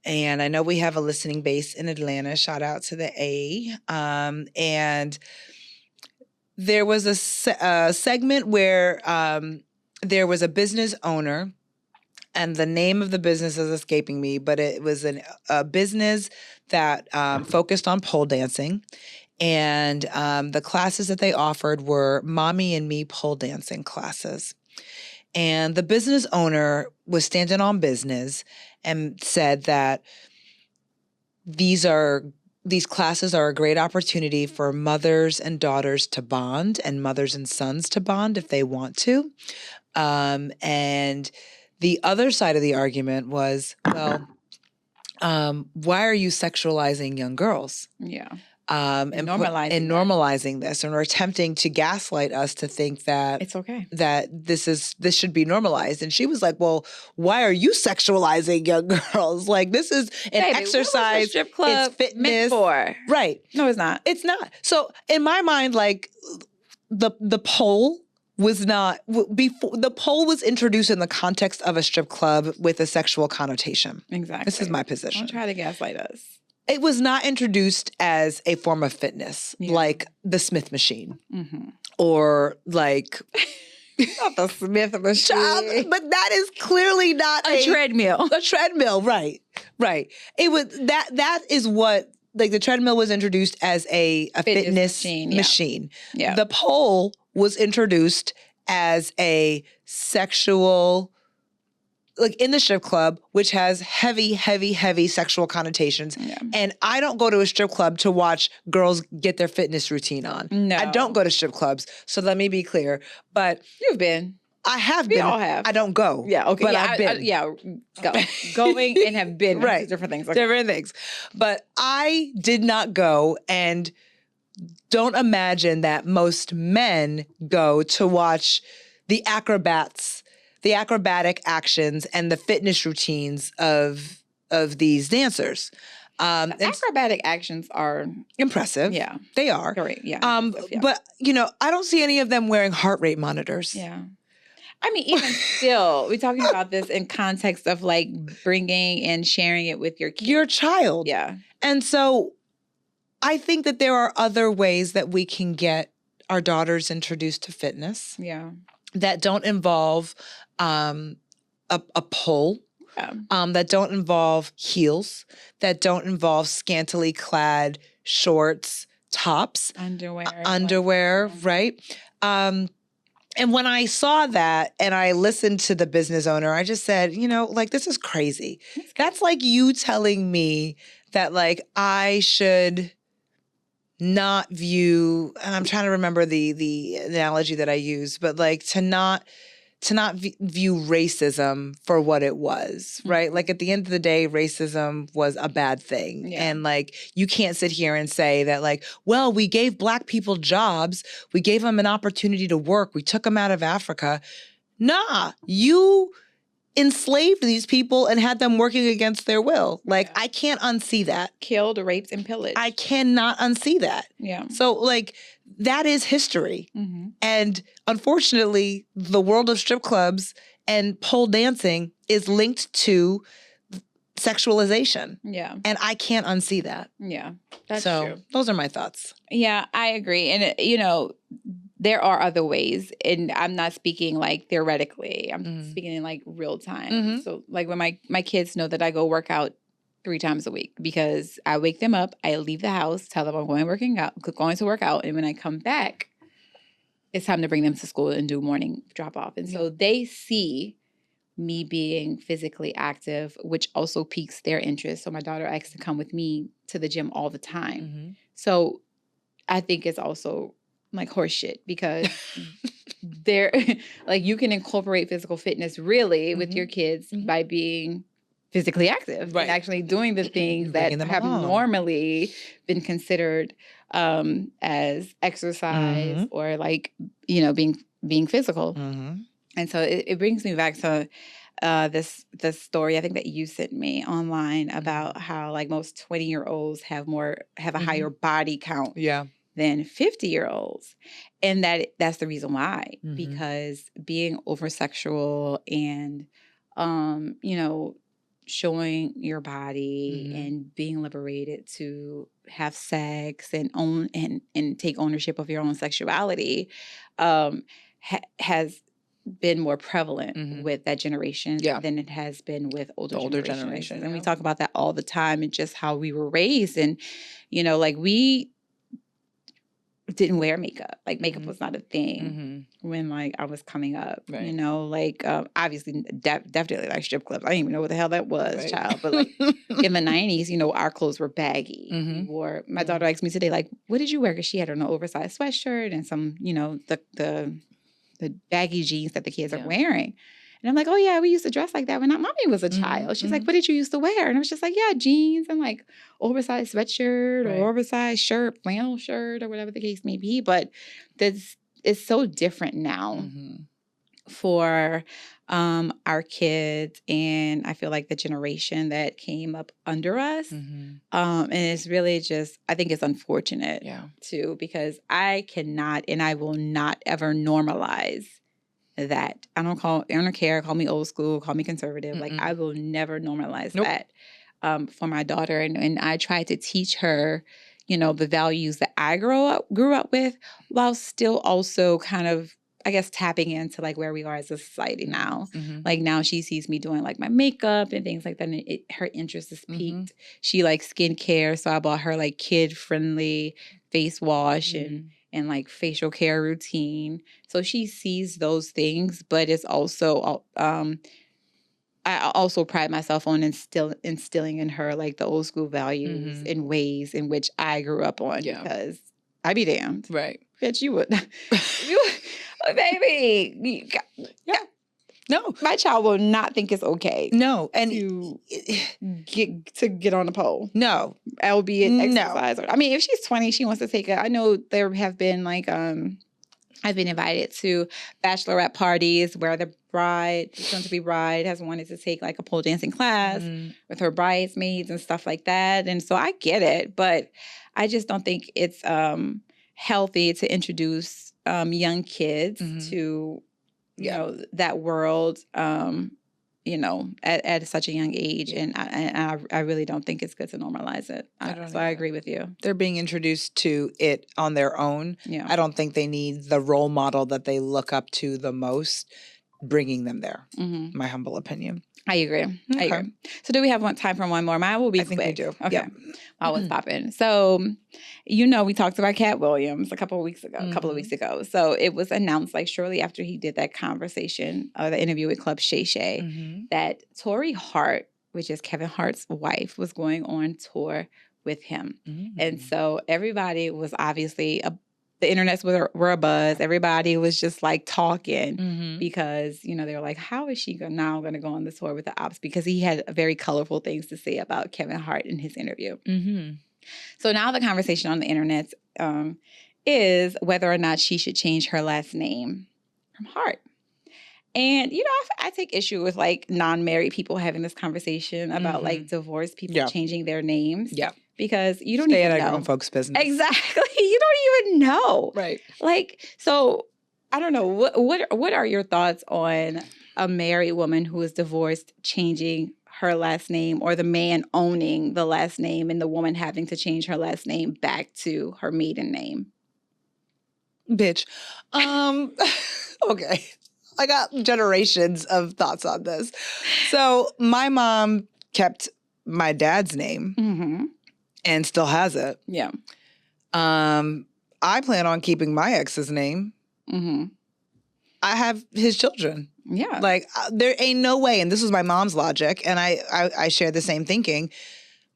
Speaker 2: And I know we have a listening base in Atlanta. Shout out to the A. And there was a segment where there was a business owner, and the name of the business is escaping me, but it was a business that focused on pole dancing. And the classes that they offered were Mommy and Me pole dancing classes. And the business owner was standing on business and said that these classes are a great opportunity for mothers and daughters to bond, and mothers and sons to bond if they want to. And the other side of the argument was, well, why are you sexualizing young girls?
Speaker 1: Yeah.
Speaker 2: And normalizing this, and we're attempting to gaslight us to think that
Speaker 1: it's okay,
Speaker 2: that this should be normalized. And she was like, "Well, why are you sexualizing young girls? Like, this is an exercise,
Speaker 1: strip club,
Speaker 2: it's fitness
Speaker 1: meant for."
Speaker 2: Right?
Speaker 1: No, it's not.
Speaker 2: It's not. So in my mind, like the pole was not before. The pole was introduced in the context of a strip club with a sexual connotation.
Speaker 1: Exactly.
Speaker 2: This is my position.
Speaker 1: Don't try to gaslight us.
Speaker 2: It was not introduced as a form of fitness, like the Smith machine, or like
Speaker 1: not the Smith machine,
Speaker 2: but that is clearly not
Speaker 1: a treadmill.
Speaker 2: A treadmill, right? It was that is what, like, the treadmill was introduced as a fitness machine.
Speaker 1: Yeah.
Speaker 2: The pole was introduced as a sexual, like in the strip club, which has heavy, heavy, heavy sexual connotations. Yeah. And I don't go to a strip club to watch girls get their fitness routine on.
Speaker 1: No.
Speaker 2: I don't go to strip clubs. So let me be clear. But
Speaker 1: you've been.
Speaker 2: I have
Speaker 1: we
Speaker 2: been.
Speaker 1: We all have.
Speaker 2: I don't go.
Speaker 1: Yeah, okay.
Speaker 2: But I've been.
Speaker 1: Going and have been.
Speaker 2: Right.
Speaker 1: Different things.
Speaker 2: Okay. Different things. but I did not go, and don't imagine that most men go to watch the acrobatic actions and the fitness routines of these dancers.
Speaker 1: Acrobatic actions are
Speaker 2: impressive.
Speaker 1: Yeah.
Speaker 2: They are.
Speaker 1: Great. Yeah.
Speaker 2: But, you know, I don't see any of them wearing heart rate monitors.
Speaker 1: Yeah. I mean, even still, we're talking about this in context of like bringing and sharing it with your kid.
Speaker 2: Your child.
Speaker 1: Yeah.
Speaker 2: And so I think that there are other ways that we can get our daughters introduced to fitness.
Speaker 1: Yeah.
Speaker 2: That don't involve a pole.
Speaker 1: Yeah.
Speaker 2: That don't involve heels, that don't involve scantily clad shorts, tops, underwear, right? And when I saw that and I listened to the business owner, I just said, you know, like, this is crazy. That's like you telling me that, like, I should not view, and I'm trying to remember the analogy that I used, but like to not view racism for what it was, right? Mm-hmm. Like, at the end of the day, racism was a bad thing. Yeah. And like, you can't sit here and say that, like, well, we gave Black people jobs. We gave them an opportunity to work. We took them out of Africa. Nah, you enslaved these people and had them working against their will. Like, yeah. I can't unsee that.
Speaker 1: Killed, raped, and pillaged.
Speaker 2: I cannot unsee that.
Speaker 1: Yeah.
Speaker 2: So, like, that is history. Mm-hmm. And unfortunately, the world of strip clubs and pole dancing is linked to sexualization.
Speaker 1: Yeah.
Speaker 2: And I can't unsee that.
Speaker 1: Yeah, that's
Speaker 2: true. So those are my thoughts.
Speaker 1: Yeah, I agree. And, you know, there are other ways, and I'm not speaking like theoretically. I'm speaking in like real time. So like when my kids know that I go work out 3 times a week because I wake them up, I leave the house, tell them I'm going to work out, and when I come back, it's time to bring them to school and do morning drop off. And so they see me being physically active, which also piques their interest. So my daughter likes to come with me to the gym all the time. So I think it's also like horse shit because they're like you can incorporate physical fitness really with your kids by being physically active and actually doing the things that have normally been considered as exercise or like, you know, being physical. And so it brings me back to this story I think that you sent me online about how like most 20-year-olds have a higher body count than 50-year-olds. And that's the reason why, because being over-sexual and, you know, showing your body and being liberated to have sex and own and take ownership of your own sexuality has been more prevalent with that generation than it has been with older generations. And we talk about that all the time and just how we were raised. And, you know, like we didn't wear makeup. Like makeup was not a thing when like I was coming up, you know, like obviously definitely like strip clubs. I didn't even know what the hell that was, child. But like in the 90s, you know, our clothes were baggy. We wore, my daughter asked me today, like, what did you wear? Because she had on an oversized sweatshirt and some, you know, the baggy jeans that the kids are wearing. And I'm like, oh yeah, we used to dress like that when mommy was a child. She's like, what did you used to wear? And I was just like, yeah, jeans and like oversized sweatshirt or oversized shirt, flannel shirt or whatever the case may be. But this is so different now for our kids. And I feel like the generation that came up under us. And it's really just, I think it's unfortunate too, because I cannot and I will not ever normalize that. I don't care. Call me old school, call me conservative. Like I will never normalize that for my daughter. And I try to teach her, you know, the values that I grew up with while still also kind of, I guess, tapping into like where we are as a society now. Like now she sees me doing like my makeup and things like that. And her interest is piqued. She likes skincare. So I bought her like kid friendly face wash and like facial care routine. So she sees those things, but it's also, I also pride myself on instilling in her like the old school values and ways in which I grew up on because I be damned.
Speaker 2: Right.
Speaker 1: Bitch, you would. Baby.
Speaker 2: No.
Speaker 1: My child will not think it's okay.
Speaker 2: No. And
Speaker 1: to get on the pole.
Speaker 2: No.
Speaker 1: Albeit exercise. I mean, if she's 20, she wants to take it. I know there have been like I've been invited to bachelorette parties where the soon-to-be bride, has wanted to take like a pole dancing class with her bridesmaids and stuff like that. And so I get it, but I just don't think it's healthy to introduce young kids to, you know, that world, you know, at such a young age. And I really don't think it's good to normalize it. I agree with you.
Speaker 2: They're being introduced to it on their own.
Speaker 1: Yeah.
Speaker 2: I don't think they need the role model that they look up to the most bringing them there. My humble opinion.
Speaker 1: I agree. Okay. I agree. So do we have time for one more? Mine will be quick.
Speaker 2: I think we do.
Speaker 1: Okay. I was popping. So, you know, we talked about Cat Williams a couple of weeks ago. So it was announced like shortly after he did that conversation, the interview with Club Shay Shay, that Tori Hart, which is Kevin Hart's wife, was going on tour with him. And so everybody was obviously the internets were abuzz. Everybody was just like talking because, you know, they were like, how is she now going to go on the tour with the Ops? Because he had very colorful things to say about Kevin Hart in his interview. So now the conversation on the internet is whether or not she should change her last name from Hart. And, you know, I take issue with like non-married people having this conversation about like divorced people changing their names. Yeah. Because you don't even know. Stay out of grown
Speaker 2: folks' business.
Speaker 1: Exactly. You don't even know.
Speaker 2: Right.
Speaker 1: Like, so I don't know. What are your thoughts on a married woman who is divorced changing her last name, or the man owning the last name and the woman having to change her last name back to her maiden name?
Speaker 2: bitch. Okay. I got generations of thoughts on this. So my mom kept my dad's name
Speaker 1: Mm-hmm.
Speaker 2: and still has it.
Speaker 1: Yeah.
Speaker 2: I plan on keeping my ex's name.
Speaker 1: Mm-hmm.
Speaker 2: I have his children.
Speaker 1: Yeah.
Speaker 2: Like there ain't no way, and this was my mom's logic, and I share the same thinking.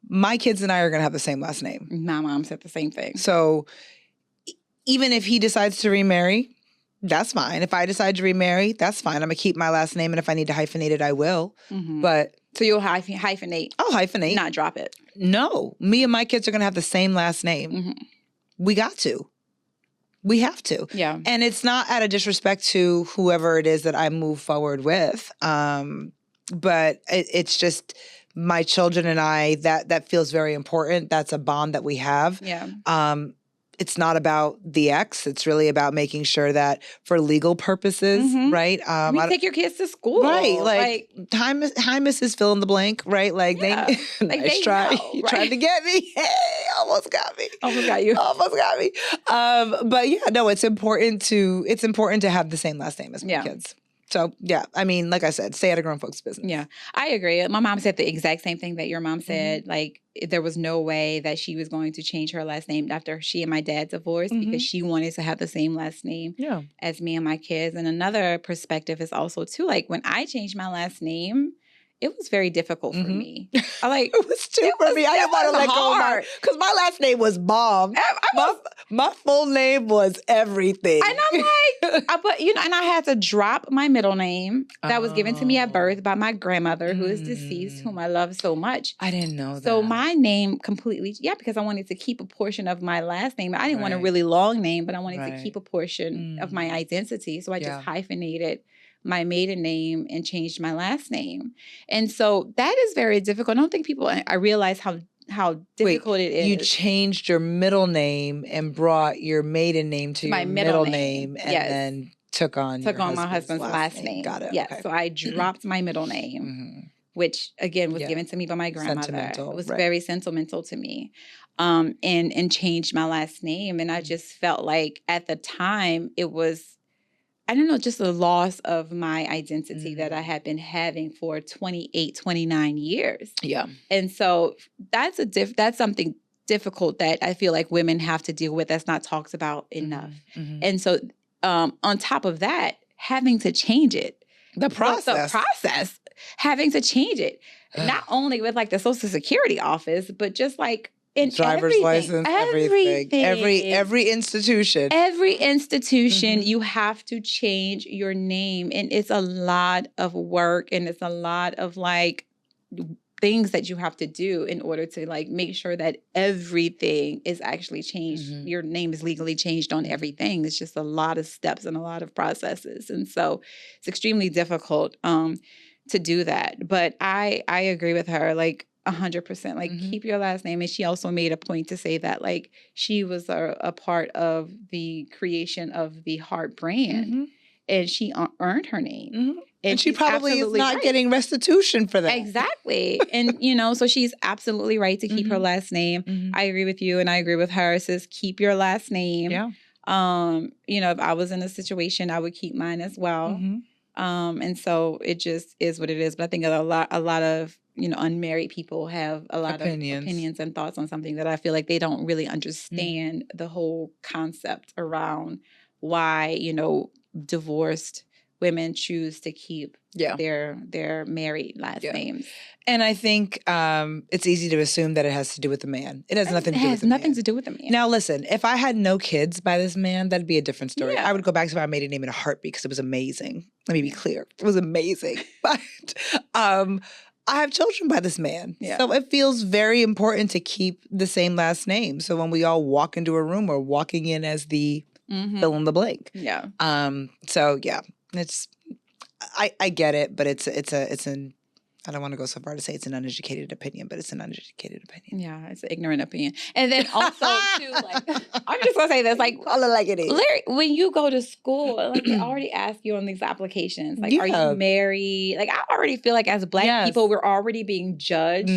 Speaker 2: My kids and I are gonna have the same last name.
Speaker 1: My mom said the same thing.
Speaker 2: So even if he decides to remarry, that's fine. If I decide to remarry, that's fine. I'm gonna keep my last name, and if I need to hyphenate it, I will.
Speaker 1: Mm-hmm.
Speaker 2: But
Speaker 1: so you'll hyphenate.
Speaker 2: I'll hyphenate.
Speaker 1: Not drop it.
Speaker 2: No, me and my kids are gonna have the same last name.
Speaker 1: Mm-hmm.
Speaker 2: We got to. We have to.
Speaker 1: Yeah.
Speaker 2: And it's not out of disrespect to whoever it is that I move forward with. But it's just my children and I, that feels very important. That's a bond that we have.
Speaker 1: Yeah.
Speaker 2: It's not about the ex. It's really about making sure that for legal purposes, right?
Speaker 1: Take your kids to school.
Speaker 2: Right. Like hi, Mrs. Fill in the blank, right? Like
Speaker 1: yeah.
Speaker 2: they
Speaker 1: like
Speaker 2: nice
Speaker 1: they
Speaker 2: try.
Speaker 1: Know,
Speaker 2: You
Speaker 1: right?
Speaker 2: tried to get me. Hey, almost got me.
Speaker 1: Almost got you.
Speaker 2: Almost got me. But yeah, no, it's important to have the same last name as my kids. So yeah, I mean, like I said, stay out of grown folks' business.
Speaker 1: Yeah, I agree. My mom said the exact same thing that your mom said. Like there was no way that she was going to change her last name after she and my dad divorced because she wanted to have the same last name as me and my kids. And another perspective is also too, like when I changed my last name, it was very difficult for me.
Speaker 2: It was too for me. I didn't want to let go of because my last name was Bomb. My full name was everything.
Speaker 1: And I'm like, but and I had to drop my middle name that was given to me at birth by my grandmother, who is deceased, whom I love so much.
Speaker 2: I didn't know that.
Speaker 1: So my name completely, because I wanted to keep a portion of my last name. I didn't want a really long name, but I wanted to keep a portion of my identity. So I just hyphenated my maiden name and changed my last name. And so that is very difficult. I don't think I realize how difficult it is.
Speaker 2: You changed your middle name and brought your maiden name to your middle name and then took on
Speaker 1: my husband's last name.
Speaker 2: Got it.
Speaker 1: Yes.
Speaker 2: Okay.
Speaker 1: So I dropped my middle name, which again was given to me by my grandmother.
Speaker 2: Sentimental,
Speaker 1: it was very sentimental to me. And changed my last name. And I just felt like at the time it was, I don't know, just a loss of my identity that I had been having for 28, 29 years.
Speaker 2: Yeah.
Speaker 1: And so that's something difficult that I feel like women have to deal with that's not talked about enough. And so on top of that, having to change it.
Speaker 2: The process,
Speaker 1: having to change it. Not only with like the Social Security office, but just like in
Speaker 2: driver's license, everything. Every institution.
Speaker 1: Every institution, you have to change your name. And it's a lot of work and it's a lot of like things that you have to do in order to like make sure that everything is actually changed. Your name is legally changed on everything. It's just a lot of steps and a lot of processes. And so it's extremely difficult to do that. But I agree with her. Like 100%, like keep your last name. And she also made a point to say that like she was a part of the creation of the Heart brand and she earned her name.
Speaker 2: And she probably is not getting restitution for that.
Speaker 1: Exactly. And, so she's absolutely right to keep her last name. I agree with you and I agree with her. It says keep your last name.
Speaker 2: Yeah.
Speaker 1: If I was in a situation, I would keep mine as well. And so it just is what it is. But I think a lot of unmarried people have a lot of opinions and thoughts on something that I feel like they don't really understand the whole concept around why, divorced women choose to keep their married last names.
Speaker 2: And I think it's easy to assume that it has to do with the man. It has nothing to do with the man.
Speaker 1: It has nothing to do with the man.
Speaker 2: Now, listen, if I had no kids by this man, that'd be a different story. I would go back to my maiden name in a heartbeat because it was amazing. Let me be clear. It was amazing. But I have children by this man. Yeah. So it feels very important to keep the same last name. So when we all walk into a room, we're walking in as the fill in the blank.
Speaker 1: Yeah.
Speaker 2: So yeah, I get it, but it's an I don't want to go so far to say it's an uneducated opinion, but it's an uneducated opinion.
Speaker 1: Yeah, it's an ignorant opinion. And then also too, like I'm just gonna say this, like
Speaker 2: call it like it is.
Speaker 1: Larry, when you go to school, like they already ask you on these applications, like, are you married? Like I already feel like as Black people, we're already being judged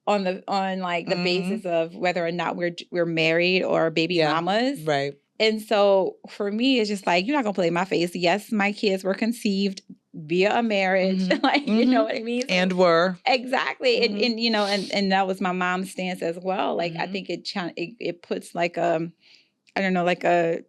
Speaker 1: on like the basis of whether or not we're married or baby mamas.
Speaker 2: Right.
Speaker 1: And so for me, it's just like, you're not going to play my face. Yes, my kids were conceived via a marriage. Like, you know what I mean? So,
Speaker 2: And were.
Speaker 1: exactly. And you know, and that was my mom's stance as well. Like, I think it puts like I don't know, like a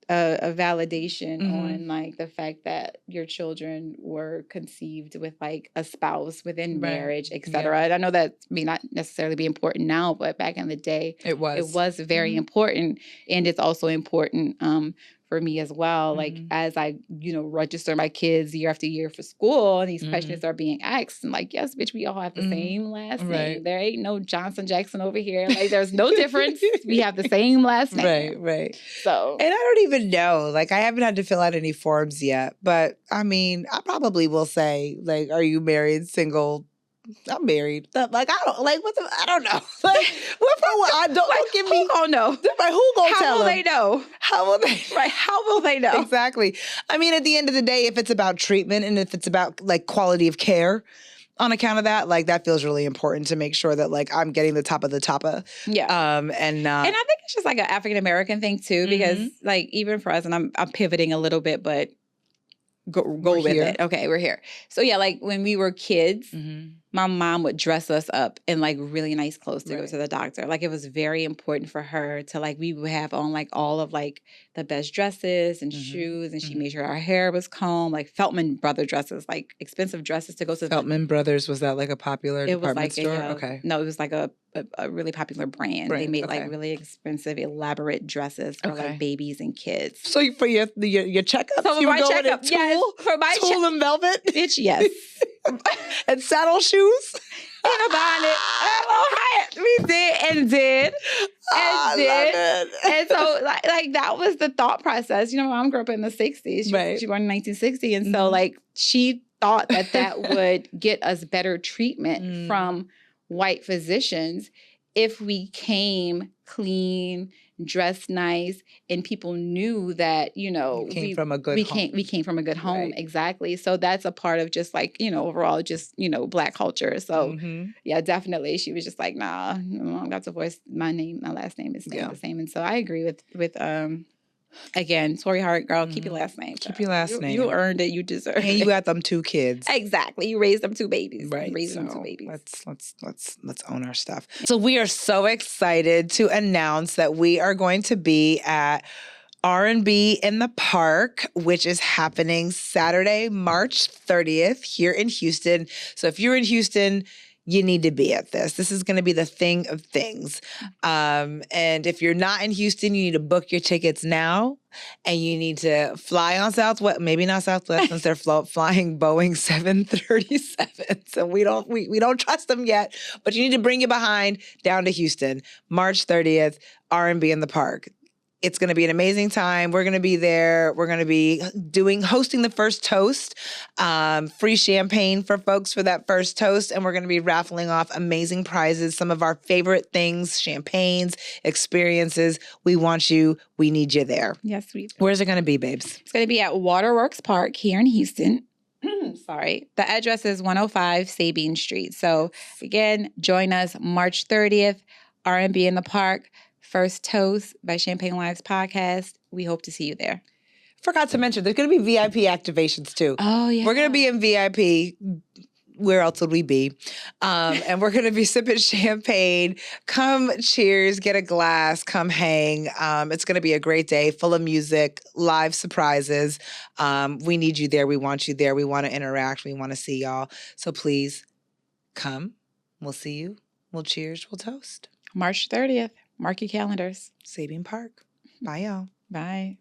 Speaker 1: validation on like the fact that your children were conceived with like a spouse within marriage, etc. And I know that may not necessarily be important now, but back in the day, it was very important, and it's also important for me as well. Like, as I, you know, register my kids year after year for school, and these questions are being asked, and like, yes, bitch, we all have the same last name. There ain't no Johnson Jackson over here. Like, there's no difference. We have the same last name.
Speaker 2: Right.
Speaker 1: So,
Speaker 2: and I don't even know. Like, I haven't had to fill out any forms yet, but I mean, I probably will say, like, are you married, single? I'm married. Like, I don't like what I don't know. Like, I don't give me.
Speaker 1: Who gonna know?
Speaker 2: Right, who gonna
Speaker 1: How
Speaker 2: tell
Speaker 1: will
Speaker 2: them?
Speaker 1: they know?
Speaker 2: How will they?
Speaker 1: Right? How will they know?
Speaker 2: Exactly. I mean, at the end of the day, if it's about treatment and if it's about like quality of care, on account of that, like, that feels really important to make sure that like I'm getting the top of the toppa.
Speaker 1: Yeah. And I think it's just like an African American thing too, because like even for us, and I'm pivoting a little bit, but go with it. Okay, we're here. So yeah, like when we were kids, my mom would dress us up in like really nice clothes to go to the doctor. Like, it was very important for her to like, we would have on like all of like the best dresses and shoes, and she made sure our hair was combed, like Feltman Brother dresses, like expensive dresses to go to.
Speaker 2: Feltman Brothers, was that like a popular department store? Okay.
Speaker 1: No, it was like a really popular brand. They made like really expensive, elaborate dresses for like babies and kids.
Speaker 2: So for your checkups,
Speaker 1: so
Speaker 2: you
Speaker 1: my
Speaker 2: were going
Speaker 1: checkup,
Speaker 2: Tulle,
Speaker 1: for my
Speaker 2: Tulle and velvet,
Speaker 1: bitch, yes.
Speaker 2: And saddle shoes.
Speaker 1: In a bonnet. We did and did.
Speaker 2: I love it.
Speaker 1: And so like that was the thought process. You know, my mom grew up in the 60s. She was born in 1960. And so like she thought that would get us better treatment from white physicians if we came clean, dressed nice, and people knew that, you know,
Speaker 2: we came from a good home.
Speaker 1: Right. Exactly. So that's a part of just like, you know, overall just, you know, Black culture. So yeah, definitely. She was just like, nah, I'm got to voice my name. My last name is staying the same. And so I agree with again, Tori Hart, girl, keep your last name.
Speaker 2: Keep your last name.
Speaker 1: You earned it. You deserve it.
Speaker 2: And you got them 2 kids.
Speaker 1: Exactly. You raised them 2 babies.
Speaker 2: Right.
Speaker 1: You raised them 2 babies.
Speaker 2: Let's own our stuff. So we are so excited to announce that we are going to be at R&B in the Park, which is happening Saturday, March 30th here in Houston. So if you're in Houston, you need to be at this. This is going to be the thing of things. And if you're not in Houston, you need to book your tickets now. And you need to fly on Southwest, maybe not Southwest, since they're flying Boeing 737. So we don't trust them yet. But you need to bring your behind down to Houston, March 30th, R&B in the Park. It's going to be an amazing time. We're going to be there. We're going to be hosting the first toast, free champagne for folks for that first toast. And we're going to be raffling off amazing prizes, some of our favorite things, champagnes, experiences. We want you. We need you there.
Speaker 1: Yes, we do.
Speaker 2: Where's it going to be, babes?
Speaker 1: It's going to be at Waterworks Park here in Houston. Sorry. The address is 105 Sabine Street. So again, join us March 30th, R&B in the Park. First Toast by Champagne Wives Podcast. We hope to see you there.
Speaker 2: Forgot to mention, there's going to be VIP activations too.
Speaker 1: Oh, yeah.
Speaker 2: We're going to be in VIP. Where else would we be? And we're going to be sipping champagne. Come cheers, get a glass, come hang. It's going to be a great day, full of music, live surprises. We need you there. We want you there. We want to interact. We want to see y'all. So please come. We'll see you. We'll cheers. We'll toast.
Speaker 1: March 30th. Mark your calendars.
Speaker 2: Sabine Park. Bye, y'all.
Speaker 1: Bye.